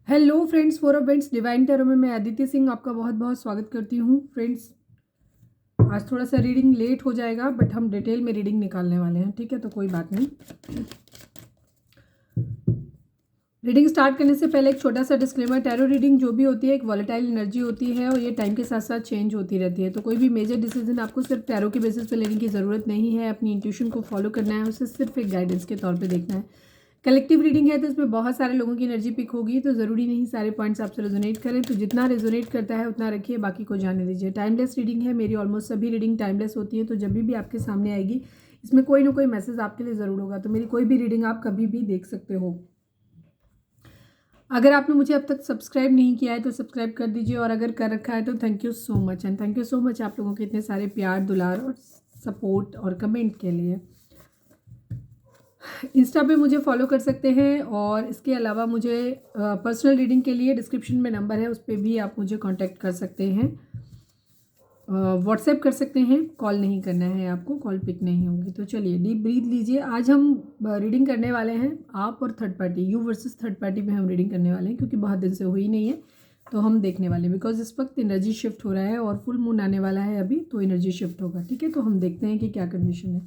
Hello friends, for friends divine tarot में मैं अदिति सिंह आपका बहुत बहुत स्वागत करती हूँ। फ्रेंड्स, आज थोड़ा सा रीडिंग लेट हो जाएगा बट हम डिटेल में रीडिंग निकालने वाले हैं, ठीक है? तो कोई बात नहीं। रीडिंग स्टार्ट करने से पहले एक छोटा सा डिस्क्लेमर, टैरो रीडिंग जो भी होती है एक वॉलेटाइल एनर्जी होती है और ये टाइम के साथ साथ चेंज होती रहती है। तो कोई भी मेजर डिसीजन आपको सिर्फ टैरो के बेसिस पे लेने की ज़रूरत नहीं है। अपनी इंट्यूशन को फॉलो करना है, उसे सिर्फ एक गाइडेंस के तौर पे देखना है। कलेक्टिव रीडिंग है तो इसमें बहुत सारे लोगों की एनर्जी पिक होगी, तो ज़रूरी नहीं सारे पॉइंट्स आपसे रेजोनेट करें। तो जितना रेजोनेट करता है उतना रखिए, बाकी को जाने दीजिए। टाइमलेस रीडिंग है, मेरी ऑलमोस्ट सभी रीडिंग टाइमलेस होती है। तो जब भी आपके सामने आएगी इसमें कोई ना कोई मैसेज आपके लिए ज़रूर होगा। तो मेरी कोई भी रीडिंग आप कभी भी देख सकते हो। अगर आपने मुझे अब तक सब्सक्राइब नहीं किया है तो सब्सक्राइब कर दीजिए, और अगर कर रखा है तो thank you so much. And thank you so much आप लोगों के इतने सारे प्यार, दुलार और सपोर्ट और कमेंट के लिए। इंस्टा पे मुझे फॉलो कर सकते हैं, और इसके अलावा मुझे पर्सनल रीडिंग के लिए डिस्क्रिप्शन में नंबर है, उस पर भी आप मुझे कांटेक्ट कर सकते हैं। व्हाट्सएप कर सकते हैं, कॉल नहीं करना है आपको, कॉल पिक नहीं होगी। तो चलिए डीप ब्रीथ लीजिए। आज हम रीडिंग करने वाले हैं आप और third party, you versus third party में हम रीडिंग करने वाले हैं, क्योंकि बहुत दिन से हुई नहीं है तो हम देखने वाले हैं। बिकॉज इस वक्त एनर्जी शिफ्ट हो रहा है और फुल मून आने वाला है अभी, तो एनर्जी शिफ्ट होगा, ठीक है? तो हम देखते हैं कि क्या कंडीशन है।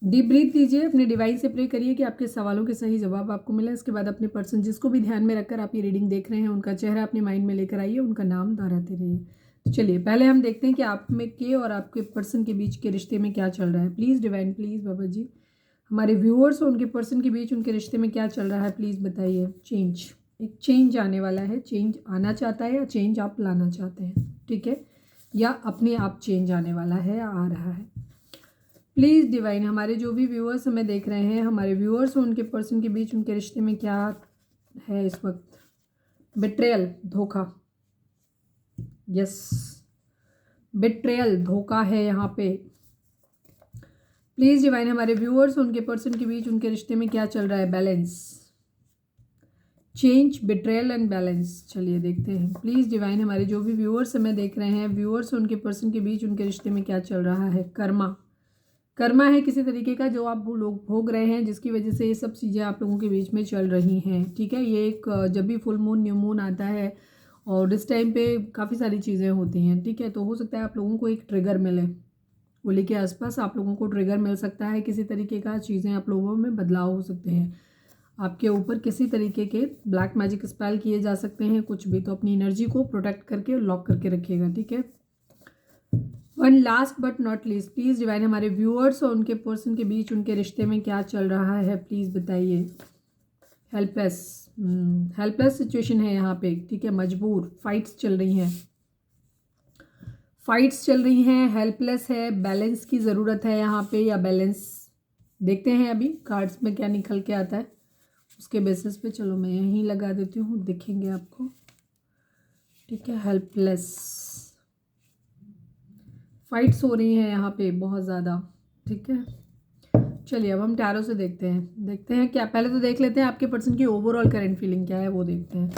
डीप ब्रीथ लीजिए, अपने डिवाइन से प्रे करिए कि आपके सवालों के सही जवाब आपको मिले। इसके बाद अपने पर्सन जिसको भी ध्यान में रखकर आप ये रीडिंग देख रहे हैं उनका चेहरा अपने माइंड में लेकर आइए, उनका नाम दोहराते रहिए। तो चलिए पहले हम देखते हैं कि आप में के और आपके पर्सन के बीच के रिश्ते में क्या चल रहा है। Please divine, please Baba ji, हमारे व्यूअर्स और उनके पर्सन के बीच उनके रिश्ते में क्या चल रहा है, प्लीज़ बताइए। चेंज, एक चेंज आने वाला है। चेंज आना चाहता है या चेंज आप लाना चाहते हैं, ठीक है? या अपने आप चेंज आने वाला है या आ रहा है। प्लीज़ डिवाइन, हमारे जो भी व्यूअर्स हमें देख रहे हैं, हमारे व्यूअर्स और उनके पर्सन के बीच उनके रिश्ते में क्या है इस वक्त। बिट्रेयल, धोखा, यस, बिट्रेयल, धोखा है यहाँ पे। प्लीज़ डिवाइन, हमारे व्यूअर्स और उनके पर्सन के बीच उनके रिश्ते में क्या चल रहा है। Balance, change, betrayal and balance. चलिए देखते हैं। प्लीज़ डिवाइन, हमारे जो भी व्यूअर्स हमें देख रहे हैं, व्यूअर्स और उनके पर्सन के बीच उनके रिश्ते में क्या चल रहा है। कर्मा, कर्मा है किसी तरीके का जो आप लोग भोग रहे हैं, जिसकी वजह से ये सब चीज़ें आप लोगों के बीच में चल रही हैं, ठीक है? ये एक जब भी फुल मून, न्यू मून आता है और इस टाइम पे काफ़ी सारी चीज़ें होती हैं, ठीक है? तो हो सकता है आप लोगों को एक ट्रिगर मिले, होली के आसपास आप लोगों को ट्रिगर मिल सकता है किसी तरीके का। चीज़ें आप लोगों में बदलाव हो सकते हैं, आपके ऊपर किसी तरीके के ब्लैक मैजिक स्पेल किए जा सकते हैं, कुछ भी। तो अपनी एनर्जी को प्रोटेक्ट करके लॉक करके रखिएगा, ठीक है? One last but not least, please divine, हमारे व्यूअर्स और उनके पर्सन के बीच उनके रिश्ते में क्या चल रहा है, प्लीज़ बताइए। हेल्पलेस, हेल्पलेस सिचुएशन है यहाँ पे, ठीक है? मजबूर, फाइट्स चल रही हैं, फाइट्स चल रही हैं, हेल्पलेस है, बैलेंस की ज़रूरत है यहाँ पे, या बैलेंस। देखते हैं अभी कार्ड्स में क्या निकल के आता है, उसके बेसिस पे। चलो मैं यहीं लगा देती हूँ, दिखेंगे आपको, ठीक है? हेल्पलेस, फाइट्स हो रही हैं यहाँ पे बहुत ज़्यादा, ठीक है? चलिए अब हम टैरो से देखते हैं क्या। पहले तो देख लेते हैं आपके पर्सन की ओवरऑल करंट फीलिंग क्या है, वो देखते हैं।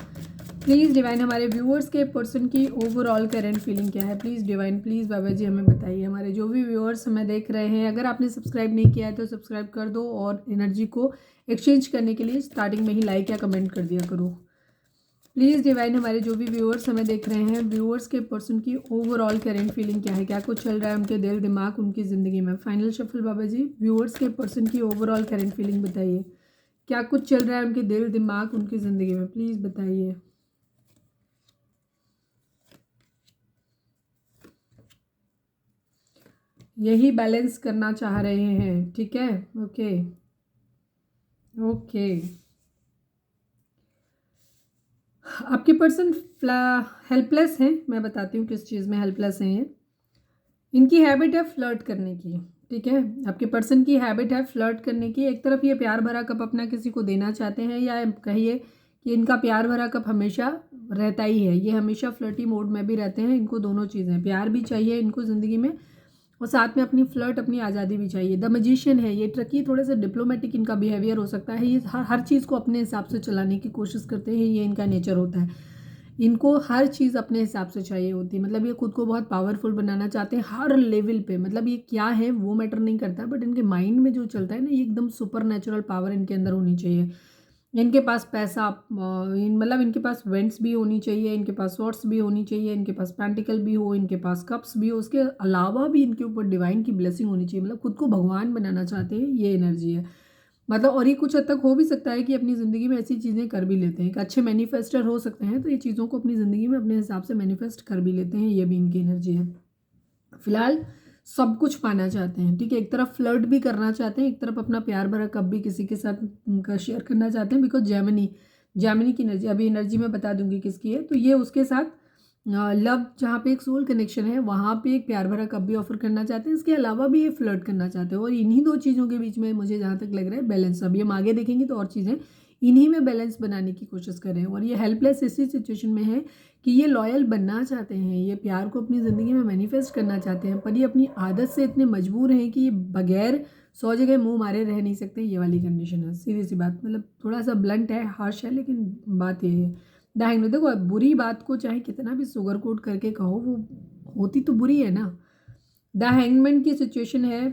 प्लीज़ डिवाइन, हमारे व्यूअर्स के पर्सन की ओवरऑल करंट फीलिंग क्या है। प्लीज़ डिवाइन, प्लीज़ बाबा जी हमें बताइए। हमारे जो भी व्यूअर्स हमें देख रहे हैं, अगर आपने सब्सक्राइब नहीं किया है तो सब्सक्राइब कर दो, और एनर्जी को एक्सचेंज करने के लिए स्टार्टिंग में ही लाइक या कमेंट कर दिया करो। प्लीज़ डिवाइन, हमारे जो भी व्यूअर्स हमें देख रहे हैं, व्यूअर्स के पर्सन की ओवरऑल करंट फीलिंग क्या है, क्या कुछ चल रहा है उनके दिल, दिमाग, उनकी ज़िंदगी में। फाइनल शफल बाबा जी, व्यूअर्स के पर्सन की ओवरऑल करंट फीलिंग बताइए, क्या कुछ चल रहा है उनके दिल, दिमाग, उनकी ज़िंदगी में, प्लीज़ बताइए। यही बैलेंस करना चाह रहे हैं, ठीक है? Okay okay. आपके पर्सन हेल्पलेस हैं, मैं बताती हूँ किस चीज़ में हेल्पलेस हैं ये। इनकी हैबिट है फ्लर्ट करने की, ठीक है? आपके पर्सन की हैबिट है फ्लर्ट करने की। एक तरफ ये प्यार भरा कप अपना किसी को देना चाहते हैं, या कहिए कि इनका प्यार भरा कप हमेशा रहता ही है, ये हमेशा फ्लर्टी मोड में भी रहते हैं। इनको दोनों चीज़ें, प्यार भी चाहिए इनको ज़िंदगी में, और साथ में अपनी फ्लर्ट, अपनी आज़ादी भी चाहिए। द मैजिशियन है ये, ट्रकी, थोड़े से डिप्लोमेटिक इनका बिहेवियर हो सकता है। ये हर चीज़ को अपने हिसाब से चलाने की कोशिश करते हैं, ये इनका नेचर होता है। इनको हर चीज़ अपने हिसाब से चाहिए होती है, मतलब ये खुद को बहुत पावरफुल बनाना चाहते हैं हर लेवल पे। मतलब ये क्या है वो मैटर नहीं करता, बट इनके माइंड में जो चलता है ना, ये एकदम सुपर नेचुरल पावर इनके अंदर होनी चाहिए। इनके पास पैसा मतलब इनके पास वेंट्स भी होनी चाहिए, इनके पास स्वॉर्ड्स भी होनी चाहिए, इनके पास पेंटिकल भी हो, इनके पास कप्स भी हो, उसके अलावा भी इनके ऊपर डिवाइन की ब्लेसिंग होनी चाहिए। मतलब खुद को भगवान बनाना चाहते हैं, ये एनर्जी है। मतलब और ये कुछ हद तक हो भी सकता है कि अपनी ज़िंदगी में ऐसी चीज़ें कर भी लेते हैं, एक अच्छे मैनिफेस्टर हो सकते हैं, तो ये चीज़ों को अपनी ज़िंदगी में अपने हिसाब से मैनिफेस्ट कर भी लेते हैं, ये भी इनकी एनर्जी है। फिलहाल सब कुछ पाना चाहते हैं, ठीक है। एक तरफ फ्लर्ट भी करना चाहते हैं, एक तरफ अपना प्यार भरा कब भी किसी के साथ उनका शेयर करना चाहते हैं, बिकॉज जैमिनी की एनर्जी, अभी एनर्जी मैं बता दूंगी किसकी है। तो ये उसके साथ लव, जहाँ पे एक सोल कनेक्शन है, वहाँ पे एक प्यार भरा कब भी ऑफर करना चाहते हैं। इसके अलावा भी ये फ्लर्ट करना चाहते हैं, और इन्हीं दो चीज़ों के बीच में मुझे जहाँ तक लग रहा है बैलेंस, अभी हम आगे देखेंगे तो और चीज़ें इन्हीं में बैलेंस बनाने की कोशिश कर रहे हैं। और ये हेल्पलेस इसी सिचुएशन में है कि ये लॉयल बनना चाहते हैं, ये प्यार को अपनी ज़िंदगी में मैनिफेस्ट करना चाहते हैं, पर ये अपनी आदत से इतने मजबूर हैं कि ये बगैर 100 जगह मुंह मारे रह नहीं सकते। ये वाली कंडीशन है, सीधी सी बात। मतलब थोड़ा सा ब्लंट है, हार्श है, लेकिन बात ये है। द देखो, बुरी बात को चाहे कितना भी सुगर कोट करके कहो, वो होती तो बुरी है ना। द हैंगमैन की सिचुएशन है,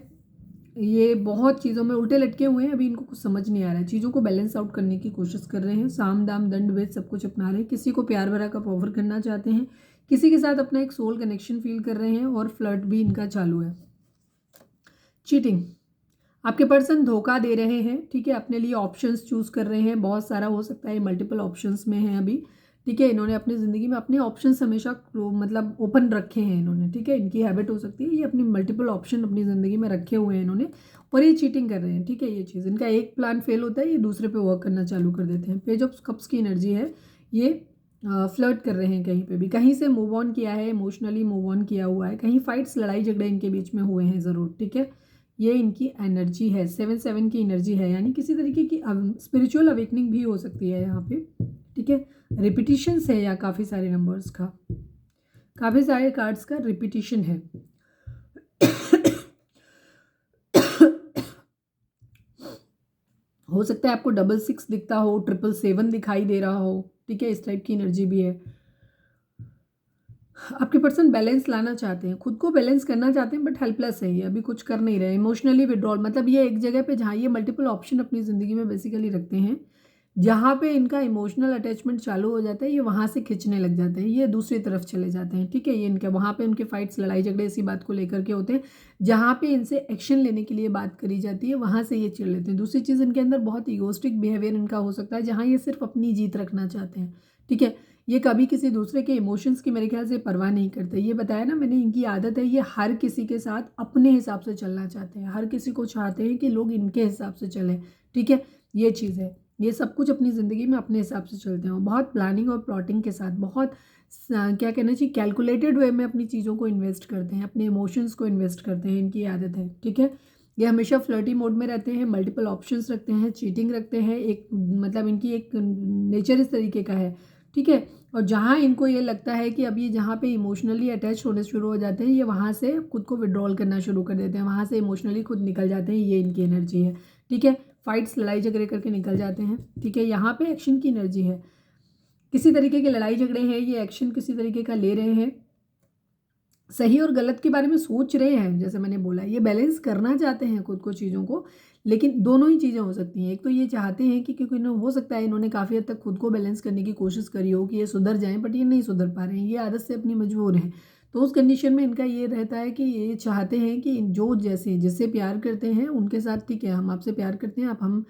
ये बहुत चीज़ों में उल्टे लटके हुए हैं, अभी इनको कुछ समझ नहीं आ रहा है, चीज़ों को बैलेंस आउट करने की कोशिश कर रहे हैं, साम दाम दंड भेद सब कुछ अपना रहे हैं, किसी को प्यार भरा कप ऑफर करना चाहते हैं, किसी के साथ अपना एक सोल कनेक्शन फील कर रहे हैं, और फ्लर्ट भी इनका चालू है। चीटिंग, आपके पर्सन धोखा दे रहे हैं, ठीक है, अपने लिए ऑप्शंस चूज कर रहे हैं, बहुत सारा हो सकता है, मल्टीपल ऑप्शंस में है अभी, ठीक है। इन्होंने अपनी ज़िंदगी में अपने ऑप्शंस हमेशा मतलब ओपन रखे हैं इन्होंने, ठीक है। इनकी हैबिट हो सकती है, ये अपनी मल्टीपल ऑप्शन अपनी ज़िंदगी में रखे हुए हैं इन्होंने, और ये चीटिंग कर रहे हैं, ठीक है। ये चीज़, इनका एक प्लान फेल होता है, ये दूसरे पे वर्क करना चालू कर देते हैं। पेज ऑफ कप्स की एनर्जी है, ये फ्लर्ट कर रहे हैं, कहीं पे भी, कहीं से मूव ऑन किया है, इमोशनली मूव ऑन किया हुआ है, कहीं फाइट्स लड़ाई झगड़े इनके बीच में हुए हैं ज़रूर, ठीक है। ये इनकी एनर्जी है, 7-7 की एनर्जी है, यानी किसी तरीके की स्पिरिचुअल अवेकनिंग भी हो सकती है यहाँ पे, ठीक है। रिपीटिशंस है, या काफ़ी सारे नंबर्स का, काफ़ी सारे कार्ड्स का रिपीटिशन है। हो सकता है आपको 66 दिखता हो, 777 दिखाई दे रहा हो, ठीक है, इस टाइप की एनर्जी भी है। आपके पर्सन बैलेंस लाना चाहते हैं, खुद को बैलेंस करना चाहते हैं, बट हेल्पलेस है, ये अभी कुछ कर नहीं रहे, इमोशनली विड्रॉल। मतलब ये एक जगह पे जहाँ ये मल्टीपल ऑप्शन अपनी ज़िंदगी में बेसिकली रखते हैं, जहाँ पे इनका इमोशनल अटैचमेंट चालू हो जाता है, ये वहाँ से खिंचने लग जाते हैं, ये दूसरी तरफ चले जाते हैं, ठीक है। ये इनके वहाँ पे उनके फाइट्स लड़ाई झगड़े इसी बात को लेकर के होते हैं, जहाँ पे इनसे एक्शन लेने के लिए बात करी जाती है, वहाँ से ये चिढ़ लेते हैं। दूसरी चीज़, इनके अंदर बहुत ईगोस्टिक बिहेवियर इनका हो सकता है, जहाँ ये सिर्फ अपनी जीत रखना चाहते हैं, ठीक है। ये कभी किसी दूसरे के इमोशंस की मेरे ख्याल से परवाह नहीं करते। ये बताया ना मैंने, इनकी आदत है, ये हर किसी के साथ अपने हिसाब से चलना चाहते हैं, हर किसी को चाहते हैं कि लोग इनके हिसाब से चलें, ठीक है। ये चीज़ है, ये सब कुछ अपनी ज़िंदगी में अपने हिसाब से चलते हैं, बहुत प्लानिंग और प्लॉटिंग के साथ, बहुत क्या कहना चाहिए, कैलकुलेटेड वे में अपनी चीज़ों को इन्वेस्ट करते हैं, अपने इमोशंस को इन्वेस्ट करते हैं, इनकी आदत है, ठीक है। ये हमेशा फ्लर्टी मोड में रहते हैं, मल्टीपल ऑप्शंस रखते हैं, चीटिंग रखते हैं, एक मतलब इनकी एक नेचर इस तरीके का है, ठीक है। और जहाँ इनको ये लगता है कि अब ये जहाँ पे इमोशनली अटैच होने शुरू हो जाते हैं, ये वहाँ से खुद को विड्रॉल करना शुरू कर देते हैं, वहाँ से इमोशनली खुद निकल जाते हैं, ये इनकी एनर्जी है, ठीक है। फाइट्स लड़ाई झगड़े करके निकल जाते हैं, ठीक है। यहाँ पे एक्शन की एनर्जी है, किसी तरीके के लड़ाई झगड़े हैं, ये एक्शन किसी तरीके का ले रहे हैं, सही और गलत के बारे में सोच रहे हैं, जैसे मैंने बोला, ये बैलेंस करना चाहते हैं खुद को, चीज़ों को, लेकिन दोनों ही चीज़ें हो सकती हैं। एक तो ये चाहते हैं कि, क्योंकि इन्होंने हो सकता है इन्होंने काफ़ी हद तक खुद को बैलेंस करने की कोशिश करी हो कि ये सुधर जाएं, बट ये नहीं सुधर पा रहे हैं, ये आदत से अपनी मजबूर हैं। तो उस कंडीशन में इनका ये रहता है कि ये चाहते हैं कि जो जैसे जिससे प्यार करते हैं उनके साथ, ठीक है, हम आपसे प्यार करते हैं, आप हम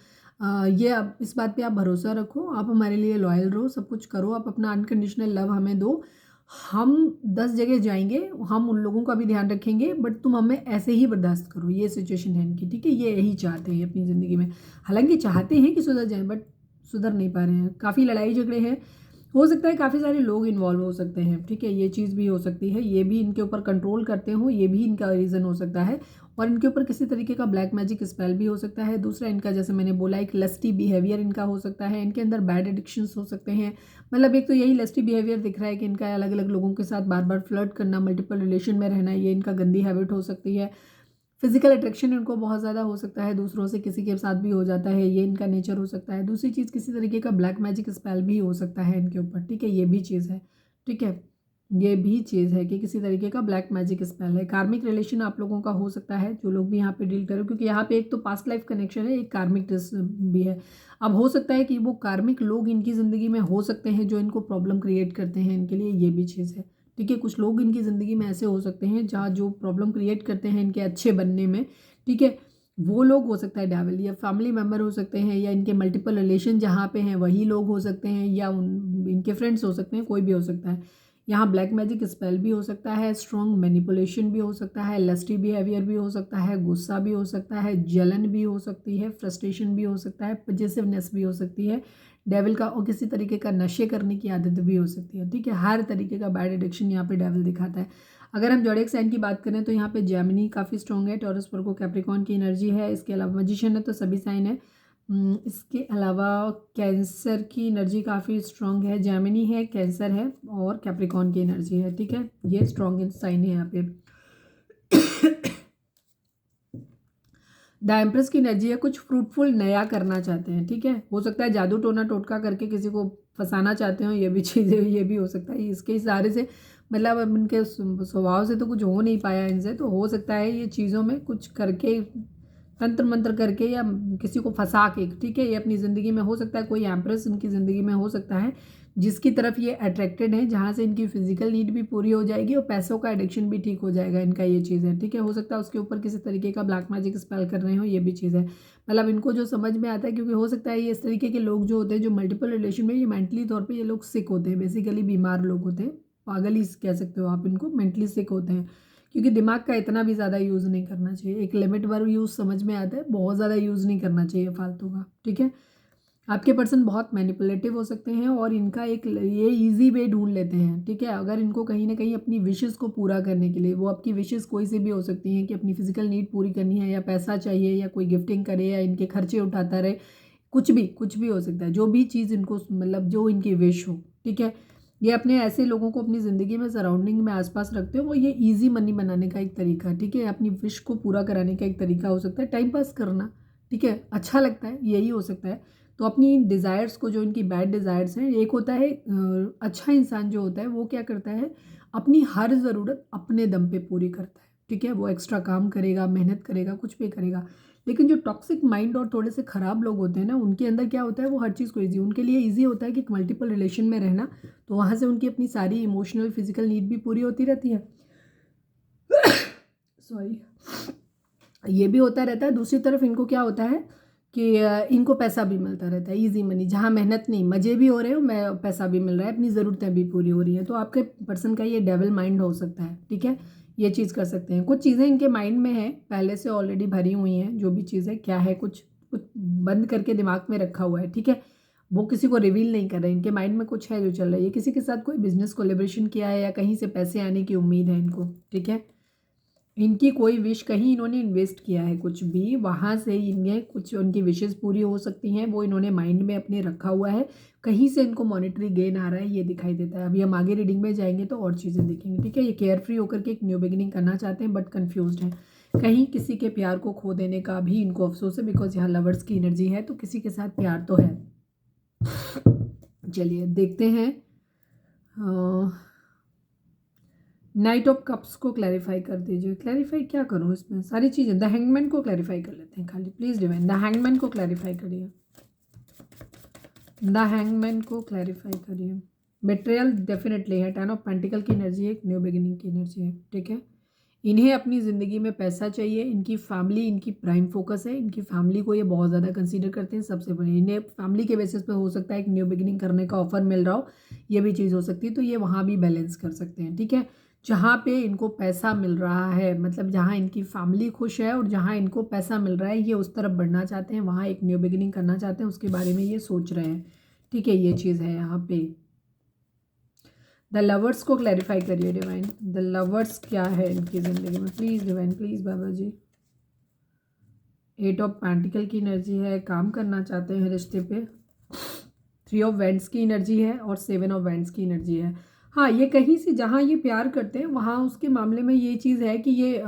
ये आप इस बात पे आप भरोसा रखो, आप हमारे लिए लॉयल रहो, सब कुछ करो, आप अपना अनकंडीशनल लव हमें दो, हम 10 जगह जाएंगे, हम उन लोगों का भी ध्यान रखेंगे, बट तुम हमें ऐसे ही बर्दाश्त करो। ये सिचुएशन है इनकी, ठीक है। ये यही चाहते हैं अपनी ज़िंदगी में, हालांकि चाहते हैं कि सुधर जाएं, बट सुधर नहीं पा रहे हैं, काफ़ी लड़ाई झगड़े हैं, हो सकता है काफ़ी सारे लोग इन्वॉल्व हो सकते हैं, ठीक है। ये चीज़ भी हो सकती है, ये भी इनके ऊपर कंट्रोल करते हो, ये भी इनका रीज़न हो सकता है, और इनके ऊपर किसी तरीके का ब्लैक मैजिक स्पेल भी हो सकता है। दूसरा, इनका जैसे मैंने बोला, एक लस्टी बिहेवियर इनका हो सकता है, इनके अंदर बैड एडिक्शंस हो सकते हैं। मतलब एक तो यही लस्टी बिहेवियर दिख रहा है कि इनका अलग अलग लोगों के साथ बार बार फ्लर्ट करना, मल्टीपल रिलेशन में रहना, ये इनका गंदी हैबिट हो सकती है। फिजिकल अट्रैक्शन इनको बहुत ज़्यादा हो सकता है, दूसरों से किसी के साथ भी हो जाता है, ये इनका नेचर हो सकता है। दूसरी चीज़, किसी तरीके का ब्लैक मैजिक स्पेल भी हो सकता है इनके ऊपर, ठीक है, ये भी चीज़ है, ठीक है। ये भी चीज़ है कि किसी तरीके का ब्लैक मैजिक स्पेल है। कार्मिक रिलेशन आप लोगों का हो सकता है, जो लोग भी यहाँ पे डील करें, क्योंकि यहाँ पे एक तो पास्ट लाइफ कनेक्शन है, एक कार्मिक भी है। अब हो सकता है कि वो कार्मिक लोग इनकी ज़िंदगी में हो सकते हैं जो इनको प्रॉब्लम क्रिएट करते हैं इनके लिए, ये भी चीज़ है। ठीक है, कुछ लोग इनकी ज़िंदगी में ऐसे हो सकते हैं जहाँ जो प्रॉब्लम क्रिएट करते हैं इनके अच्छे बनने में, ठीक है, वो लोग हो सकता है डेविल, या फैमिली मेम्बर हो सकते हैं, या इनके मल्टीपल रिलेशन जहाँ पे हैं वही लोग हो सकते हैं, या इनके फ्रेंड्स हो सकते हैं, कोई भी हो सकता है। यहाँ ब्लैक मैजिक स्पेल भी हो सकता है, स्ट्रॉन्ग मैनिपुलेशन भी हो सकता है, लस्टी बिहेवियर भी हो सकता है, गुस्सा भी हो सकता है, जलन भी हो सकती है, फ्रस्ट्रेशन भी हो सकता है, पजेसिवनेस भी हो सकती है, डेविल का और किसी तरीके का नशे करने की आदत भी हो सकती है। ठीक है, हर तरीके का बैड एडिक्शन यहाँ पे डेविल दिखाता है। अगर हम ज़ोडिएक साइन की बात करें तो यहाँ पे जेमिनी काफ़ी स्ट्रॉन्ग है, टॉरस, वर्गो, कैप्रिकॉर्न की एनर्जी है। इसके अलावा मैजिशियन है तो सभी साइन है। इसके अलावा कैंसर की एनर्जी काफ़ी स्ट्रॉन्ग है, जेमिनी है, कैंसर है और कैप्रिकॉर्न की एनर्जी है। ठीक है, ये स्ट्रॉन्ग साइन है यहाँ पे। द एम्प्रेस की एनर्जी है, कुछ फ्रूटफुल नया करना चाहते हैं। ठीक है, हो सकता है जादू टोना टोटका करके किसी को फंसाना चाहते हो, ये भी चीज़ें, ये भी हो सकता है। इसके इशारे से मतलब इनके स्वभाव से तो कुछ हो नहीं पाया इनसे, तो हो सकता है ये चीज़ों में कुछ करके, तंत्र मंत्र करके या किसी को फंसा के, ठीक है, ये अपनी ज़िंदगी में हो सकता है कोई एम्प्रेस इनकी ज़िंदगी में हो सकता है जिसकी तरफ ये अट्रैक्टेड है, जहाँ से इनकी फिजिकल नीड भी पूरी हो जाएगी और पैसों का एडिक्शन भी ठीक हो जाएगा इनका, ये चीज़ है। ठीक है, हो सकता है उसके ऊपर किसी तरीके का ब्लैक मैजिक स्पेल कर रहे हो, ये भी चीज़ है। मतलब इनको जो समझ में आता है, क्योंकि हो सकता है ये इस तरीके के लोग जो होते हैं जो मल्टीपल रिलेशन में, ये मेंटली तौर पर ये लोग सिक होते हैं, बेसिकली बीमार लोग होते हैं, पागल ही कह सकते हो आप इनको, मेंटली सिक होते हैं, क्योंकि दिमाग का इतना भी ज़्यादा यूज़ नहीं करना चाहिए। एक लिमिट पर यूज़ समझ में आता है, बहुत ज़्यादा यूज़ नहीं करना चाहिए फालतू का। ठीक है, आपके पर्सन बहुत मैनिपुलेटिव हो सकते हैं और इनका एक ये इजी वे ढूंढ लेते हैं। ठीक है, अगर इनको कहीं ना कहीं अपनी विशेस को पूरा करने के लिए, वो आपकी विशेस कोई से भी हो सकती हैं कि अपनी फिजिकल नीड पूरी करनी है, या पैसा चाहिए, या कोई गिफ्टिंग करे, या इनके खर्चे उठाता रहे, कुछ भी हो सकता है, जो भी चीज़ इनको मतलब जो इनकी विश हो। ठीक है, ये अपने ऐसे लोगों को अपनी ज़िंदगी में सराउंडिंग में आसपास रखते हो, वो ये इजी मनी बनाने का एक तरीका, ठीक है, अपनी विश को पूरा कराने का एक तरीका हो सकता है, टाइम पास करना। ठीक है, अच्छा लगता है, यही हो सकता है। तो अपनी डिज़ायर्स को, जो इनकी बैड डिज़ायर्स हैं, एक होता है अच्छा इंसान जो होता है वो क्या करता है, अपनी हर ज़रूरत अपने दम पे पूरी करता है। ठीक है, वो एक्स्ट्रा काम करेगा, मेहनत करेगा, कुछ भी करेगा। लेकिन जो टॉक्सिक माइंड और थोड़े से ख़राब लोग होते हैं ना, उनके अंदर क्या होता है, वो हर चीज़ को ईजी, उनके लिए ईजी होता है कि मल्टीपल रिलेशन में रहना, तो वहाँ से उनकी अपनी सारी इमोशनल फिजिकल नीड भी पूरी होती रहती है। सॉरी, ये भी होता रहता है। दूसरी तरफ इनको क्या होता है कि इनको पैसा भी मिलता रहता है, इजी मनी, जहाँ मेहनत नहीं, मज़े भी हो रहे हो, मैं पैसा भी मिल रहा है, अपनी ज़रूरतें भी पूरी हो रही हैं। तो आपके पर्सन का ये डेविल माइंड हो सकता है। ठीक है, ये चीज़ कर सकते हैं। कुछ चीज़ें इनके माइंड में है, पहले से ऑलरेडी भरी हुई हैं, जो भी चीज़ है क्या है, कुछ कुछ बंद करके दिमाग में रखा हुआ है। ठीक है, वो किसी को रिवील नहीं कर रहे, इनके माइंड में कुछ है जो चल रहा है। ये किसी के साथ कोई बिजनेस कोलेब्रेशन किया है, या कहीं से पैसे आने की उम्मीद है इनको। ठीक है, इनकी कोई विश, कहीं इन्होंने इन्वेस्ट किया है कुछ भी, वहाँ से इनके कुछ उनकी विशेस पूरी हो सकती हैं, वो इन्होंने माइंड में अपने रखा हुआ है, कहीं से इनको मॉनेटरी गेन आ रहा है, ये दिखाई देता है। अभी हम आगे रीडिंग में जाएंगे तो और चीज़ें देखेंगे। ठीक है, ये केयर फ्री होकर के एक न्यू बिगिनिंग करना चाहते हैं, बट कन्फ्यूज्ड हैं, कहीं किसी के प्यार को खो देने का भी इनको अफसोस है, बिकॉज यहाँ लवर्स की एनर्जी है, तो किसी के साथ प्यार तो है। चलिए देखते हैं, नाइट ऑफ कप्स को क्लैरिफाई कर दीजिए। क्लैरिफाई क्या करूँ इसमें, सारी चीज़ें। द हैंगमैन को क्लैरिफाई कर लेते हैं खाली, प्लीज़ डिवाइन, द हैंगमैन को क्लैरिफाई करिए, द हैंगमैन को क्लैरिफाई करिए। बेट्रियल डेफिनेटली है, 10 ऑफ पेंटिकल की एनर्जी है, एक न्यू बिगिनिंग की एनर्जी है। ठीक है, इन्हें अपनी ज़िंदगी में पैसा चाहिए, इनकी फैमिली इनकी प्राइम फोकस है, इनकी फैमिली को ये बहुत ज़्यादा कंसीडर करते हैं सबसे बड़ी, इन्हें फैमिली के बेसिस पे हो सकता है एक न्यू बिगिनिंग करने का ऑफर मिल रहा हो, ये भी चीज़ हो सकती है, तो ये वहाँ भी बैलेंस कर सकते हैं। ठीक है, जहाँ पे इनको पैसा मिल रहा है, मतलब जहाँ इनकी फैमिली खुश है और जहाँ इनको पैसा मिल रहा है, ये उस तरफ बढ़ना चाहते हैं, वहाँ एक न्यू बिगिनिंग करना चाहते हैं, उसके बारे में ये सोच रहे हैं। ठीक है, ये चीज़ है यहाँ पे। द लवर्स को क्लैरिफाई करिए डिवाइन, द लवर्स क्या है इनकी ज़िंदगी में, please divine, please Baba ji. 8 of pentacle की एनर्जी है, काम करना चाहते हैं रिश्ते पे, 3 ऑफ वेंट्स की एनर्जी है और 7 ऑफ वेंट्स की एनर्जी है। हाँ, ये कहीं से जहाँ ये प्यार करते हैं वहाँ उसके मामले में ये चीज़ है कि ये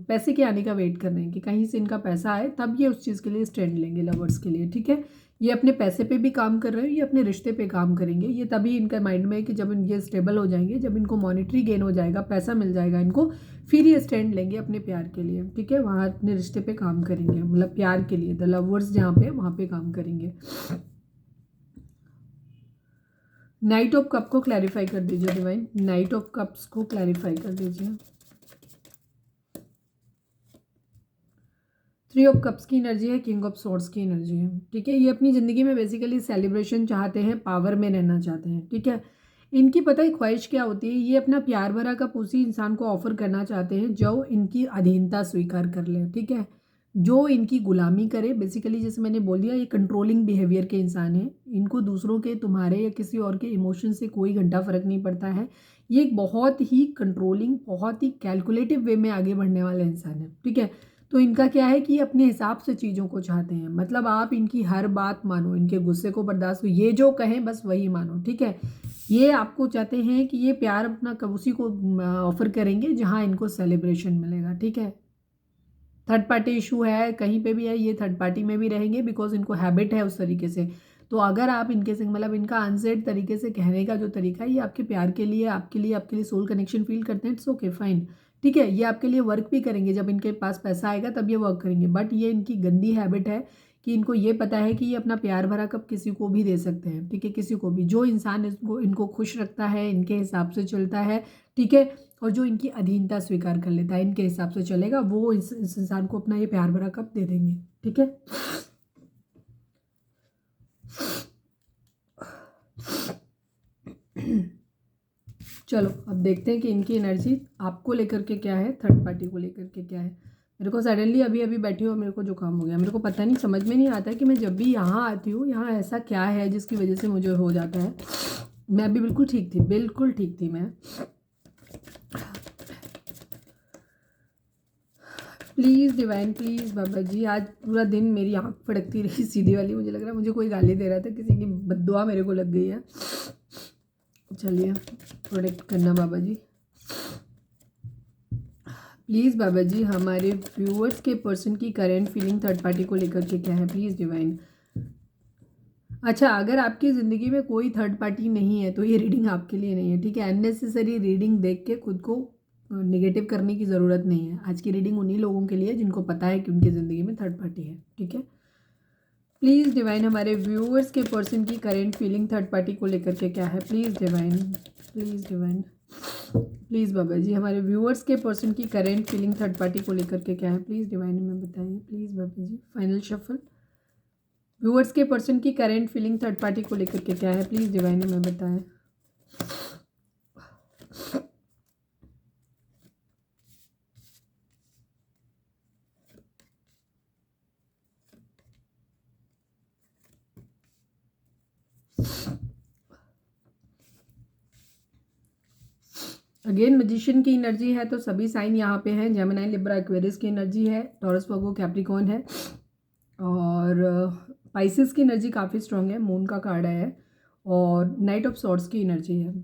पैसे के आने का वेट कर रहे हैं कि कहीं से इनका पैसा आए, तब ये उस चीज़ के लिए स्टैंड लेंगे लवर्स के लिए। ठीक है, ये अपने पैसे पे भी काम कर रहे हैं, ये अपने रिश्ते पे काम करेंगे। ये तभी इनका माइंड में है कि जब ये स्टेबल हो जाएंगे, जब इनको मॉनेटरी गेन हो जाएगा, पैसा मिल जाएगा इनको, फिर ये स्टैंड लेंगे अपने प्यार के लिए, ठीक है। वहाँ अपने रिश्ते पे काम करेंगे, मतलब प्यार के लिए, द लवर्स जहाँ पे वहाँ पे काम करेंगे। नाइट ऑफ कप को क्लैरिफाई कर दीजिए डिवाइन, नाइट ऑफ कप्स को क्लैरिफाई कर दीजिए। थ्री ऑफ कप्स की एनर्जी है, किंग ऑफ सॉर्ड्स की एनर्जी है, ठीक है। ये अपनी ज़िंदगी में बेसिकली सेलिब्रेशन चाहते हैं, पावर में रहना चाहते हैं, ठीक है। इनकी पता है ख्वाहिश क्या होती है, ये अपना प्यार भरा कप उसी इंसान को ऑफर करना चाहते हैं जो इनकी अधीनता स्वीकार कर ले, ठीक है, जो इनकी गुलामी करे। बेसिकली जैसे मैंने बोल दिया, ये कंट्रोलिंग बिहेवियर के इंसान हैं। इनको दूसरों के, तुम्हारे या किसी और के इमोशन से कोई घंटा फर्क नहीं पड़ता है। ये एक बहुत ही कंट्रोलिंग, बहुत ही कैलकुलेटिव वे में आगे बढ़ने वाला इंसान है, ठीक है। तो इनका क्या है कि अपने हिसाब से चीज़ों को चाहते हैं, मतलब आप इनकी हर बात मानो, इनके गुस्से को बर्दाश्त करो, ये जो कहें बस वही मानो, ठीक है। ये आपको चाहते हैं कि ये प्यार अपना कब उसी को ऑफर करेंगे जहां इनको सेलिब्रेशन मिलेगा, ठीक है। थर्ड पार्टी इशू है कहीं पे भी है, ये थर्ड पार्टी में भी रहेंगे बिकॉज इनको हैबिट है उस तरीके से। तो अगर आप इनके से, मतलब इनका अनसेड तरीके से कहने का जो तरीका है, ये आपके प्यार के लिए, आपके लिए सोल कनेक्शन फील करते हैं, इट्स ओके फाइन, ठीक है। ये आपके लिए वर्क भी करेंगे, जब इनके पास पैसा आएगा तब ये वर्क करेंगे। बट ये इनकी गंदी हैबिट है कि इनको ये पता है कि ये अपना प्यार भरा कब किसी को भी दे सकते हैं, ठीक है, किसी को भी, जो इंसान इनको खुश रखता है, इनके हिसाब से चलता है, ठीक है, और जो इनकी अधीनता स्वीकार कर लेता है, इनके हिसाब से चलेगा, वो इस इंसान को अपना ये प्यार भरा कप दे देंगे, ठीक है। चलो अब देखते हैं कि इनकी एनर्जी आपको लेकर के क्या है, थर्ड पार्टी को लेकर के क्या है। मेरे को सडनली अभी अभी बैठी हो, मेरे को जुकाम हो गया, मेरे को पता नहीं, समझ में नहीं आता है कि मैं जब भी यहाँ आती हूँ, यहाँ ऐसा क्या है जिसकी वजह से मुझे हो जाता है। मैं अभी बिल्कुल ठीक थी, बिल्कुल ठीक थी मैं। प्लीज़ डिवाइन, प्लीज़ बाबा जी, आज पूरा दिन मेरी आँख फड़कती रही सीधी वाली, मुझे लग रहा है मुझे कोई गाली दे रहा था, किसी की बद्दुआ मेरे को लग गई है। चलिए प्रोटेक्ट करना बाबा जी, प्लीज़ बाबा जी। हमारे व्यूअर्स के पर्सन की करेंट फीलिंग थर्ड पार्टी को लेकर के क्या है, प्लीज़ डिवाइन। अच्छा, अगर आपकी ज़िंदगी में कोई थर्ड पार्टी नहीं है तो ये रीडिंग आपके लिए नहीं है, ठीक है। अननेसेसरी रीडिंग देख के खुद को निगेटिव करने की ज़रूरत नहीं है। आज की रीडिंग उन्हीं लोगों के लिए जिनको पता है कि उनकी ज़िंदगी में थर्ड पार्टी है, ठीक है। प्लीज़ डिवाइन, हमारे व्यूअर्स के पर्सन की करेंट फीलिंग थर्ड पार्टी को लेकर के क्या है, please divine, please divine, please Baba ji. हमारे व्यूअर्स के पर्सन की करेंट फीलिंग थर्ड पार्टी को लेकर के क्या है, प्लीज़ डिवाइन हमें बताइए, please Baba ji. Final shuffle. Viewers के पर्सन की करेंट फीलिंग थर्ड पार्टी को लेकर के क्या है, प्लीज़ डिवाइन हमें बताएं। अगेन मैजिशियन की एनर्जी है, तो सभी साइन यहाँ पे हैं। जेमिनी, लिब्रा, एक्वेरियस की एनर्जी है, टॉरस, वर्गो, कैप्रिकॉर्न है, और पाइसेस की एनर्जी काफ़ी स्ट्रॉन्ग है, मून का कार्ड है, और नाइट ऑफ सॉर्ड्स की एनर्जी है।